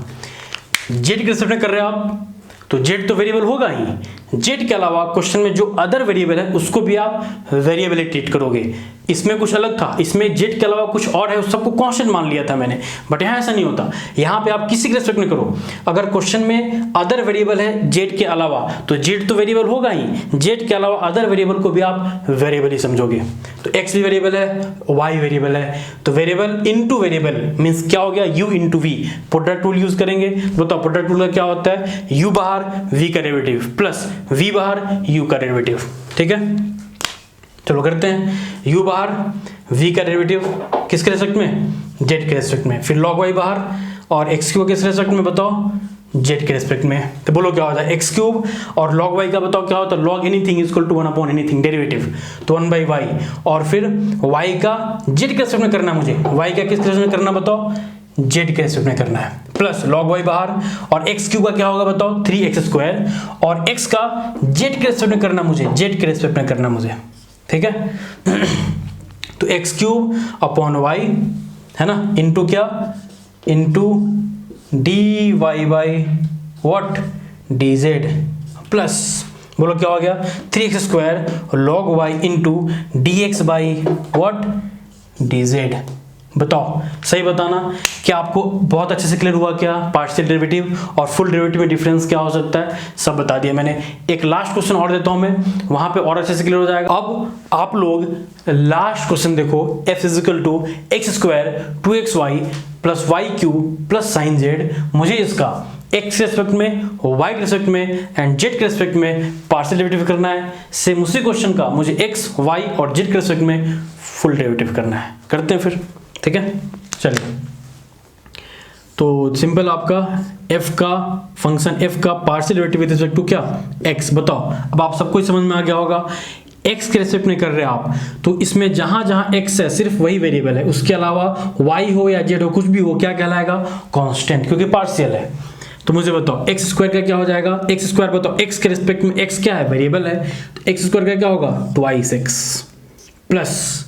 S1: z के रिस्पेक्ट में कर रहे हो आप तो z तो वेरिएबल होगा ही, जेड के अलावा क्वेश्चन में जो अदर वेरिएबल है उसको भी आप वेरिएबल ही ट्रीट करोगे। इसमें कुछ अलग था, इसमें जेड के अलावा कुछ और है, उस सबको कांस्टेंट मान लिया था मैंने, बट यहाँ ऐसा नहीं होता। यहाँ पे आप किसी के रेस्पेक्ट में करो। अगर क्वेश्चन में अदर वेरिएबल है जेड के अलावा तो जेड तो वेरिएबल होगा ही, जेड के अलावा अदर वेरिएबल को भी आप वेरिएबल ही समझोगे। तो एक्स भी वेरिएबल है, वाई वेरिएबल है, तो वेरिएबल इनटू वेरिएबल मींस क्या हो गया, U into V. Product rule use करेंगे, बताओ प्रोडक्ट रूल का क्या होता है, यू बाहर वी का डेरिवेटिव प्लस वी बाहर यू का डेरिवेटिव। ठीक है, चलो करते हैं। u बाहर v का डेरिवेटिव किसके रेस्पेक्ट में, z के रेस्पेक्ट में, फिर log y बाहर और x क्यूब किस रेस्पेक्ट में बताओ, z के रेस्पेक्ट में। तो बोलो क्या होता है x क्यूब और log y का बताओ क्या होता है, log anything is equal to 1 upon anything derivative, तो 1 बाई वाई। और फिर y का z के रेस्पेक्ट में करना है मुझे, y का किस रेस्पेक्ट में करना बताओ, z के रेस्पेक्ट में करना है, प्लस log y बाहर और x क्यूब का क्या होगा बताओ 3x स्क्वायर, और x का z के रेस्पेक्ट में करना मुझे, z के रेस्पेक्ट में करना मुझे। ठीक है तो एक्स क्यूब अपॉन वाई है ना, इंटू क्या, into D Y by what D Z, plus बोलो क्या हो गया 3x square log Y into D x by what D Z. बताओ सही बताना, क्या आपको बहुत अच्छे से क्लियर हुआ क्या पार्शियल डेरिवेटिव और फुल डेरिवेटिव में डिफरेंस क्या हो सकता है, सब बता दिया मैंने। एक लास्ट क्वेश्चन और देता हूं मैं, वहां पे और अच्छे से क्लियर हो जाएगा। अब आप लोग लास्ट क्वेश्चन देखो, f is equal to x square 2xy plus Y cube plus sine Z. मुझे इसका x के रेस्पेक्ट में, y के रेस्पेक्ट में एंड z के रेस्पेक्ट में पार्शियल डेरिवेटिव करना है। सेम उसी क्वेश्चन का मुझे x, y और z के रेस्पेक्ट में फुल डेरिवेटिव करना है। करते हैं फिर, ठीक है चलिए। तो सिंपल आपका f का फंक्शन f का partial derivative with respect to क्या x। बताओ अब आप सबको समझ में आ गया होगा, x के रेस्पेक्ट में कर रहे हैं आप, तो इसमें जहां जहां x है सिर्फ वही वेरिएबल है, उसके अलावा y हो या z हो कुछ भी हो क्या कहलाएगा, कांस्टेंट, क्योंकि पार्शियल है। तो मुझे बताओ x स्क्वायर का क्या हो जाएगा, x स्क्वायर बताओ x के रेस्पेक्ट में, x क्या है वेरिएबल है, तो x स्क्वायर का क्या होगा 2x प्लस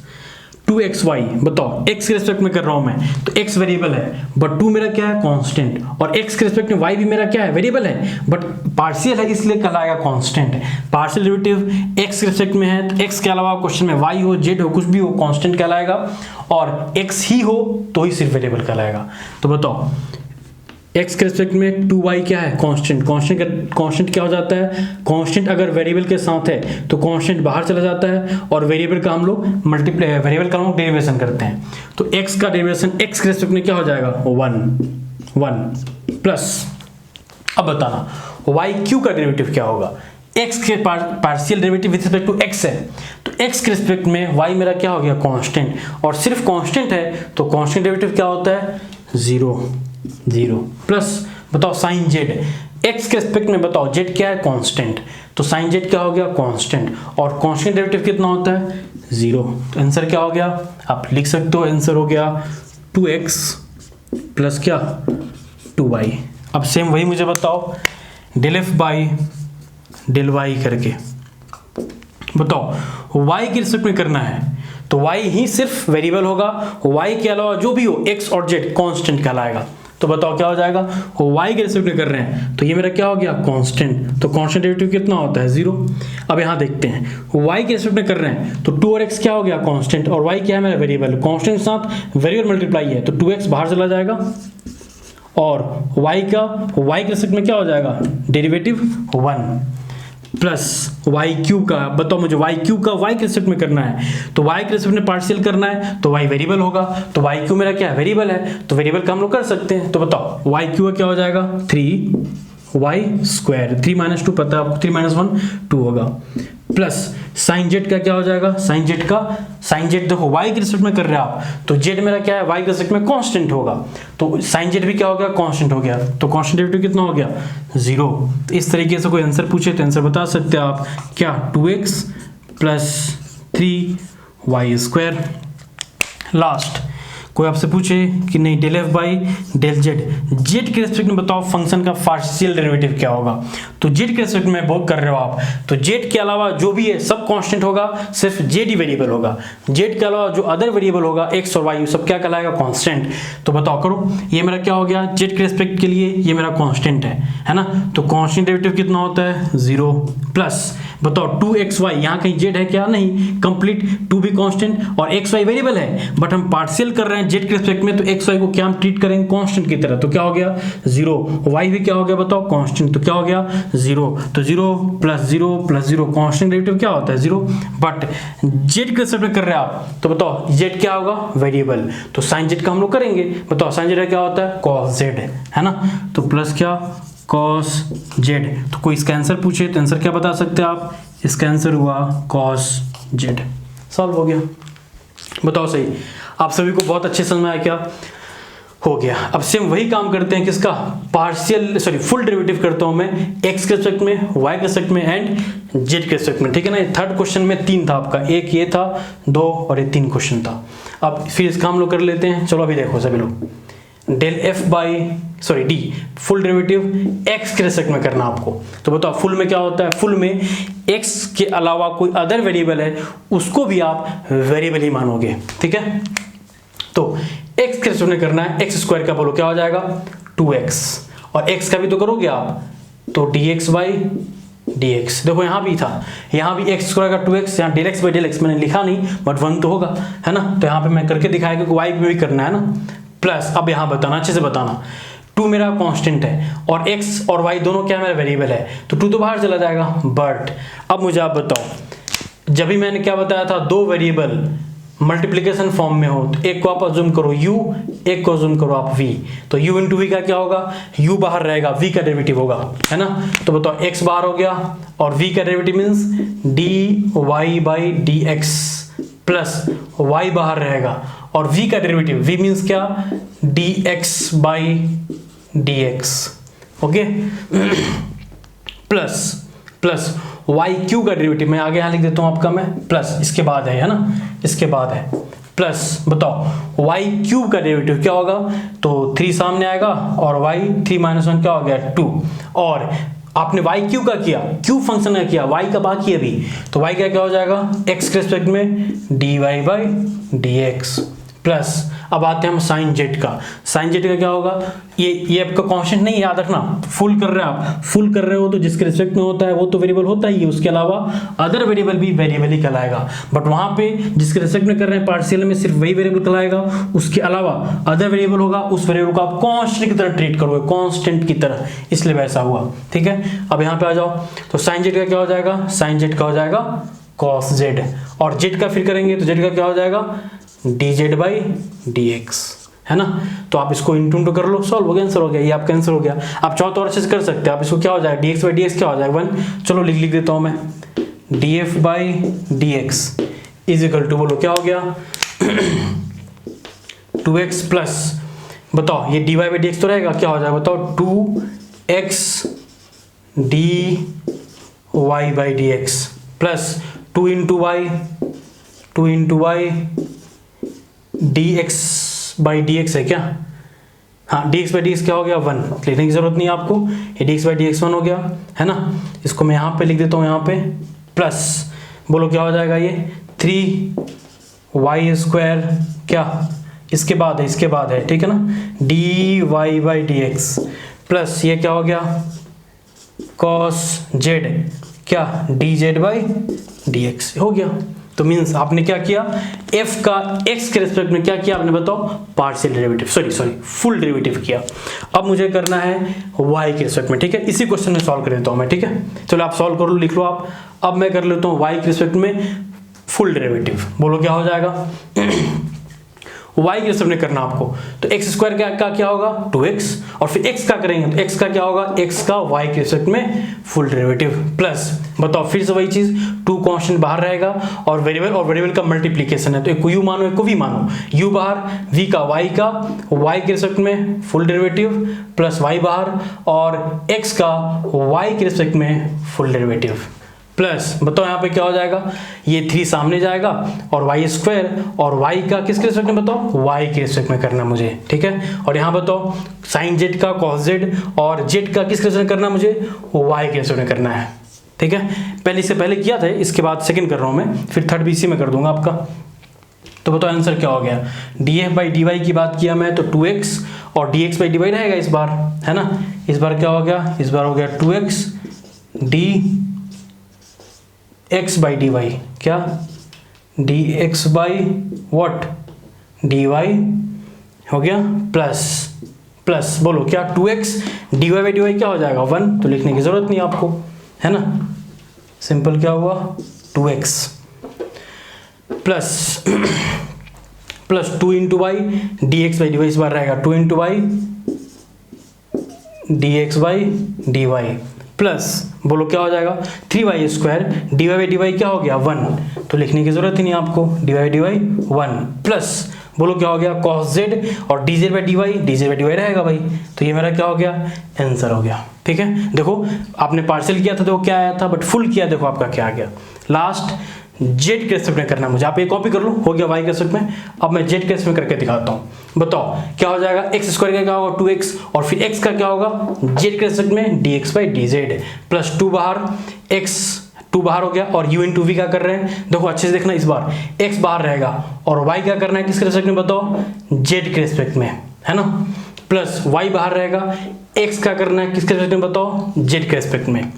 S1: 2xy। बताओ x के रेस्पेक्ट में कर रहा हूं मैं, तो x वेरिएबल है बट 2 मेरा क्या है कांस्टेंट, और x के रेस्पेक्ट में y भी मेरा क्या है वेरिएबल है बट पार्शियल है इसलिए कहलाएगा कांस्टेंट। पार्शियल डेरिवेटिव x के रेस्पेक्ट में है तो x के अलावा क्वेश्चन में y हो z हो कुछ भी हो कांस्टेंट कहलाएगा, और x ही हो तो ही सिर्फ वेरिएबल कहलाएगा। तो बताओ x के रेस्पेक्ट में 2y क्या है कांस्टेंट, कांस्टेंट क्या हो जाता है, कांस्टेंट अगर वेरिएबल के साथ है तो कांस्टेंट बाहर चला जाता है, और वेरिएबल का हम लोग वेरिएबल का हम लोग डेरिवेशन करते हैं। तो x का डेरिवेशन x के रेस्पेक्ट में क्या हो जाएगा 1 प्लस, अब बताना y क्यू का डेरिवेटिव क्या होगा, x के partial derivative with respect to x है, तो x के रिस्पेक्ट में y मेरा क्या हो गया कांस्टेंट, और सिर्फ कांस्टेंट है तो कांस्टेंट डेरिवेटिव क्या होता है 0 प्लस बताओ साइन जेड, x के रिस्पेक्ट में बताओ z क्या है कांस्टेंट, तो साइन जेड क्या हो गया कांस्टेंट, और कांस्टेंट डेरिवेटिव कितना होता है 0। तो आंसर क्या हो गया, आप लिख सकते हो आंसर हो गया 2x प्लस क्या 2y। अब सेम वही मुझे बताओ del f by del y करके, बताओ y के रिस्पेक्ट में करना है तो y ही सिर्फ वेरिएबल होगा, y के अलावा जो भी हो x और z कांस्टेंट कहलाएगा। तो बताओ क्या हो जाएगा, y के रिस्पेक्ट में कर रहे हैं तो ये मेरा क्या हो गया कांस्टेंट, तो कांस्टेंट डेरिवेटिव कितना होता है 0। अब यहाँ देखते हैं y के रिस्पेक्ट में कर रहे हैं तो 2 और x क्या हो गया कांस्टेंट, और y क्या है मेरा वेरिएबल, कांस्टेंट के साथ वेरिएबल मल्टीप्लाई है तो 2x बाहर चला जाएगा, और y के रिस्पेक्ट में क्या हो जाएगा डेरिवेटिव 1 प्लस y क्यूब का, बताओ मुझे y क्यूब का y के रिस्पेक्ट में करना है, तो y के रिस्पेक्ट में पार्शियल करना है तो y वेरिएबल होगा, तो y क्यूब मेरा क्या है वेरिएबल है, तो वेरिएबल का हम लोग कर सकते हैं। तो बताओ y क्यूब का क्या हो जाएगा 3y स्क्वायर, 3 माइनस 2 पता है आपको, 3 माइनस 1 2 होगा, प्लस साइन जेड का क्या हो जाएगा, साइन जेड देखो y के रिस्पेक्ट में कर रहे हैं आप तो z मेरा क्या है y के रिस्पेक्ट में कांस्टेंट होगा, तो साइन जेड भी क्या हो गया कांस्टेंट हो गया, तो कांस्टेंट डेरिवेटिव कितना हो गया 0। इस तरीके से कोई आंसर पूछे तो आंसर बता सकते हैं आप क्या 2x plus 3y square. Last कोई आपसे पूछे कि नहीं del F by del Z, Z के रेस्पेक्ट में बताओ फंक्शन का पार्शियल डेरिवेटिव क्या होगा। तो जेड के रेस्पेक्ट में बहुत कर रहे हो आप, तो जेड के अलावा जो भी है सब कांस्टेंट होगा, सिर्फ जेड ही वेरिएबल होगा। जेड के अलावा जो अदर वेरिएबल होगा एक्स और वाई सब क्या कहलाएगा, कांस्टेंट। तो बताओ करो, ये मेरा क्या हो गया, जेड के रेस्पेक्ट के लिए ये मेरा कांस्टेंट है ना। तो कांस्टेंट डेरिवेटिव कितना होता है 0 प्लस बताओ 2xy, यहाँ कहीं जेड है क्या, नहीं, कंप्लीट 2 भी कांस्टेंट और xy वेरिएबल है, बट हम पार्शियल कर रहे हैं जेड के रिस्पेक्ट में, तो xy को क्या हम ट्रीट करेंगे कांस्टेंट की तरह, तो क्या हो गया 0, y भी क्या हो गया बताओ कांस्टेंट, तो क्या हो गया 0, तो 0 प्लस 0 प्लस 0 कांस्टेंट डेरिवेटिव क्या होता है 0, बट जेड के रिस्पेक्ट में कर रहे हैं आप, तो बताओ जेड क्या होगा वेरिएबल, तो साइन जेड का हम लोग करेंगे, बताओ साइन जेड क्या होता है कॉस जेड, है ना, तो प्लस क्या कॉस जेड। तो कोई इसका आंसर पूछे तो आंसर क्या बता सकते हैं आप, इसका आंसर हुआ कॉस जेड। सॉल्व हो गया, बताओ सही, आप सभी को बहुत अच्छे समझ में आया क्या, हो गया। अब सेम वही काम करते हैं किसका, पार्शियल फुल डेरिवेटिव करता हूं मैं एक्स के रेस्पेक्ट में, वाई के रेस्पेक्ट में एंड जेड के रेस्पेक्ट में, ठीक है ना। थर्ड क्वेश्चन में 3 था आपका, एक ये था 2 और ये 3 क्वेश्चन था। अब फिर इसका हम लोग कर लेते हैं, चलो अभी देखो सभी लोग, del F by D full derivative X के रेस्पेक्ट में करना आपको, तो बताओ फुल में क्या होता है, फुल में एक्स के अलावा कोई अदर वेरिएबल है उसको भी आप वेरिएबल ही मानोगे, ठीक है। तो एक्स के रेस्पेक्ट में करना है, एक्स स्क्वायर का बोलो क्या हो जाएगा 2x, और x का भी तो करोगे आप, तो dx बाई dx, देखो यहाँ भी था, यहाँ भी एक्स स्क्वायर का 2x, यहाँ del x by del X मैंने लिखा नहीं बट 1 तो होगा, है ना, तो यहाँ पे मैं करके दिखाया कि y में भी करना है ना, प्लस अब यहाँ बताना अच्छे से बताना, 2 मेरा कांस्टेंट है और x और y दोनों क्या मेरा वेरिएबल है, तो 2 तो बाहर चला जाएगा, बट अब मुझे आप बताओ, जब भी मैंने क्या बताया था, 2 वेरिएबल मल्टीप्लिकेशन फॉर्म में हो तो एक को आप अज्यूम करो u, एक को अज्यूम करो आप v, तो u इंटू वी का क्या होगा, u बाहर रहेगा, v का डेरिवेटिव होगा, है ना, तो बताओ x बाहर हो गया और v का derivative means dy by dx plus y बाहर रहेगा और v का डेरिवेटिव v मीन्स क्या dx by dx, okay, plus y Q का डेरिवेटिव मैं आगे यहाँ लिख देता हूँ आपका, मैं प्लस इसके बाद है ना, इसके बाद है प्लस, बताओ y क्यूब का डेरिवेटिव क्या होगा, तो 3 सामने आएगा और y 3 माइनस 1 क्या हो गया 2, और आपने y क्यू का किया, क्यू फंक्शन का किया, y का बाकी है अभी, तो y का क्या हो जाएगा x के रिस्पेक्ट में dy बाई dx प्लस, अब आते हैं हम साइन जेड का, साइन जेड का क्या होगा, ये आपका कांस्टेंट नहीं, याद रखना, फुल कर रहे हैं आप, फुल कर रहे हो तो जिसके रिस्पेक्ट में होता है वो तो वेरिएबल होता ही है, उसके अलावा अदर वेरिएबल भी वेरिएबल ही कहलाएगा, बट वहां पे जिसके रिस्पेक्ट में कर रहे हैं पार्शियल में सिर्फ वही वेरिएबल कहलाएगा, उसके अलावा अदर वेरिएबल होगा, उस वेरिएबल को आप कांस्टेंट की तरह ट्रीट करोगे, कांस्टेंट की तरह, इसलिए वैसा हुआ, ठीक है। अब यहाँ पे आ जाओ, तो साइन जेड का क्या हो जाएगा, साइन जेड का हो जाएगा कॉस जेड, और जेड का फिर करेंगे तो जेड का क्या हो जाएगा dz बाई dx, है ना, तो आप इसको इंटू कर लो, सॉल्व हो गया, आंसर हो गया, ये आपका आंसर हो गया। आप चाहो तो और अच्छे से कर सकते हैं, आप इसको क्या हो जाएगा dx बाई dx क्या हो जाएगा 1, चलो लिख देता हूं मैं, df by dx is equal to, बोलो क्या हो गया 2x प्लस, बताओ ये dy बाई dx तो रहेगा, क्या हो जाएगा बताओ 2x dy by dx plus 2 into y dx by dx है क्या, हाँ dx बाई dx क्या हो गया 1, लिखने की जरूरत नहीं है आपको, ये dx बाई dx 1 हो गया, है ना, इसको मैं यहाँ पे लिख देता हूँ, यहाँ पे प्लस, बोलो क्या हो जाएगा ये 3y स्क्वायर, क्या इसके बाद है, ठीक है ना, dy बाई dx प्लस ये क्या हो गया cos z, क्या dz बाई dx हो गया। तो मीन्स आपने क्या किया, f का x के रिस्पेक्ट में क्या किया आपने बताओ, partial derivative, sorry full derivative किया। अब मुझे करना है y के रिस्पेक्ट में, ठीक है, इसी क्वेश्चन में सॉल्व कर देता हूं मैं, ठीक है, चलो आप सॉल्व कर लो, लिख लो आप। अब मैं कर लेता हूं y के रिस्पेक्ट में फुल डेरिवेटिव, बोलो क्या हो जाएगा y के रिस्पेक्ट में करना आपको, तो x स्क्वायर का क्या होगा 2x, और फिर x का करेंगे तो x का क्या होगा, x का y के रिस्पेक्ट में फुल डेरिवेटिव प्लस, बताओ फिर से वही चीज, 2 कांस्टेंट बाहर रहेगा और वेरिएबल का मल्टीप्लिकेशन है, तो एक को u मानो एक को v मानो, u बाहर v का y के रिस्पेक्ट में फुल डेरिवेटिव प्लस y बाहर और x का y के रिस्पेक्ट में फुल डेरिवेटिव, प्लस बताओ यहाँ पे क्या हो जाएगा, ये 3 सामने जाएगा और वाई स्क्वायर, और वाई का किसके रिस्पेक्ट में बताओ, वाई के रिस्पेक्ट में करना मुझे, ठीक है। और यहाँ बताओ साइन जेड का कॉस जेड, और जेड का किसके रिस्पेक्ट में करना मुझे, वाई के रिस्पेक्ट में करना है, ठीक है। पहले इससे पहले किया था, इसके बाद सेकंड कर रहा हूँ मैं, फिर थर्ड भी इसी में कर दूंगा आपका। तो बताओ आंसर क्या हो गया, df/dy की बात किया मैं तो 2x, और dx/dy रहेगा इस बार, है ना। इस बार क्या हो गया, इस बार हो गया 2x dx/dy, क्या dx/dy हो गया, प्लस बोलो क्या, 2x dy/dy क्या हो जाएगा 1, तो लिखने की जरूरत नहीं आपको, है ना। सिंपल क्या हुआ 2x plus 2 into Y dx/dy, इस बार रहेगा 2 इंटू वाई dx/dy, प्लस बोलो क्या हो जाएगा 3y स्क्वायर dy/dy क्या हो गया 1, तो लिखने की जरूरत ही नहीं आपको, dy/dy 1, प्लस बोलो क्या हो गया cos z, और dz/dy रहेगा भाई, तो ये मेरा क्या हो गया, आंसर हो गया, ठीक है। देखो आपने पार्शियल किया था तो क्या आया था, बट फुल किया देखो आपका क्या आ गया। लास्ट जेड के रिस्पेक्ट में करना मुझे, आप ये कॉपी कर लो, हो गया वाई के रिस्पेक्ट में। अब मैं जेड के रिस्पेक्ट में करके दिखाता हूँ, बताओ क्या हो जाएगा, एक्स स्क्वायर का क्या होगा 2x, और फिर x का क्या होगा जेड के रिस्पेक्ट में dx/dz, प्लस 2 बाहर, x 2 बाहर हो गया, और u इंटू वी क्या कर रहे हैं, देखो अच्छे से देखना, इस बार x बाहर रहेगा, और y क्या करना है किसके रिस्पेक्ट में बताओ, जेड के रिस्पेक्ट में, है ना। प्लस y बाहर रहेगा, x क्या करना है किसके रिस्पेक्ट में बताओ, जेड के रिस्पेक्ट में,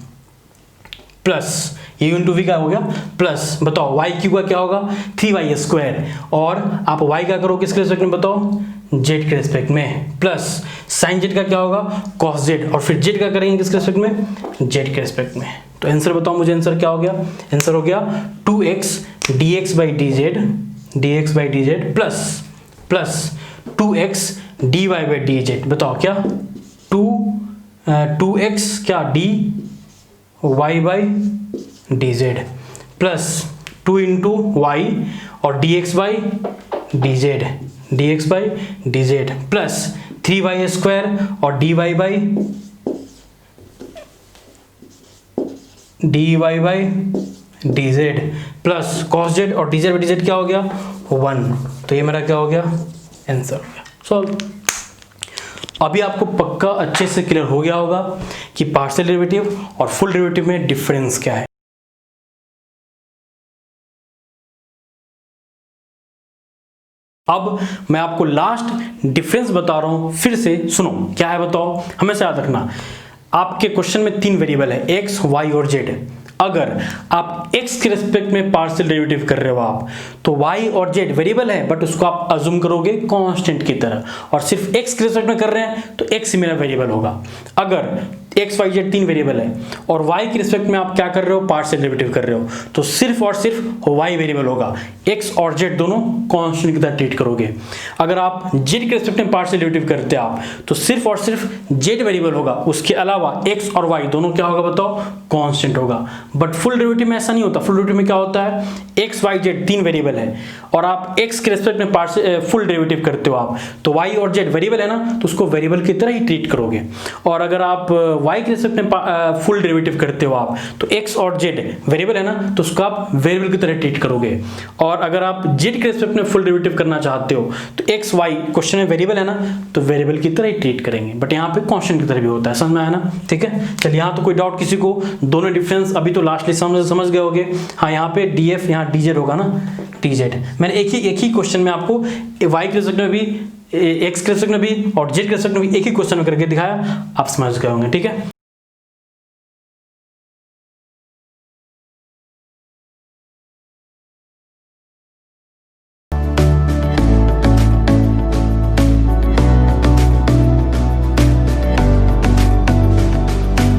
S1: प्लस ये इंटू वी का हो गया, प्लस बताओ वाई क्यू का क्या होगा 3y स्क्वायर, और आप y का करो किसके रिस्पेक्ट में बताओ, जेड के रिस्पेक्ट में, प्लस साइन जेड का क्या होगा कॉस जेड, और फिर जेड का करेंगे किसके रिस्पेक्ट में, जेड के रिस्पेक्ट में। तो आंसर बताओ मुझे, आंसर क्या हो गया, आंसर हो गया 2x dx/dz plus 2x dy/dz, बताओ क्या 2x क्या dy/dz, प्लस 2 इंटू वाई और dx/dz प्लस 3y स्क्वायर और dy/dz प्लस cos z, और dz/dz क्या हो गया 1, तो ये मेरा क्या हो गया, आंसर हो गया। सॉल्व। अभी आपको पक्का अच्छे से क्लियर हो गया होगा कि पार्शियल डेरिवेटिव और फुल डेरिवेटिव में डिफरेंस क्या है। अब मैं आपको लास्ट डिफरेंस बता रहा हूं, फिर से सुनो क्या है बताओ, हमेशा याद रखना। आपके क्वेश्चन में 3 वेरिएबल है x, y और z। अगर आप x के रिस्पेक्ट में पार्शियल डेरिवेटिव कर रहे हो आप, तो y और z वेरिएबल है, बट उसको आप अज्यूम करोगे कांस्टेंट की तरह, और सिर्फ x के रिस्पेक्ट में कर रहे हैं तो x ही मेरा वेरिएबल होगा। अगर x, y, z 3 वेरिएबल है और y के रिस्पेक्ट में आप क्या कर रहे हो, पार्शियल डेरिवेटिव कर रहे हो, तो सिर्फ और सिर्फ y वेरिएबल होगा, x और z दोनों कांस्टेंट की तरह ट्रीट करोगे। अगर आप z के रिस्पेक्ट में पार्शियल डेरिवेटिव करते हैं आप, तो सिर्फ और सिर्फ z वेरिएबल होगा, उसके अलावा x और y दोनों क्या होगा बताओ, कांस्टेंट होगा। बट फुल डेरिवेटिव में ऐसा नहीं होता। फुल डेरिवेटिव में क्या होता है, x, y, z 3 वेरिएबल है और आप x के रिस्पेक्ट में फुल डेरिवेटिव करते हो आप, तो y और z वेरिएबल है ना, तो उसको वेरिएबल की तरह ही ट्रीट करोगे। और अगर आप y के रिस्पेक्ट में फुल डेरिवेटिव करते हो आप, तो x और z वेरिएबल है ना, तो उसको आप वेरिएबल की तरह ट्रीट करोगे। और अगर आप z के रिस्पेक्ट में फुल डेरिवेटिव करना चाहते हो, तो x, y क्वेश्चन में वेरिएबल है ना, तो वेरिएबल की तरह ही ट्रीट करेंगे। बट यहाँ पे कांस्टेंट की तरह भी होता है, समझ में आया ना, ठीक है। चलिए यहाँ तो कोई डाउट किसी को, दोनों डिफरेंस अभी तो लास्टली समझ गए होगे। हाँ यहाँ पे df यहाँ dz होगा ना, dz। मैंने एक ही क्वेश्चन में आपको y के रिस्पेक्ट में भी, x के रिस्पेक्ट में भी और z के रिस्पेक्ट में भी एक ही क्वेश्चन में करके दिखाया, आप समझ गए होंगे, ठीक है।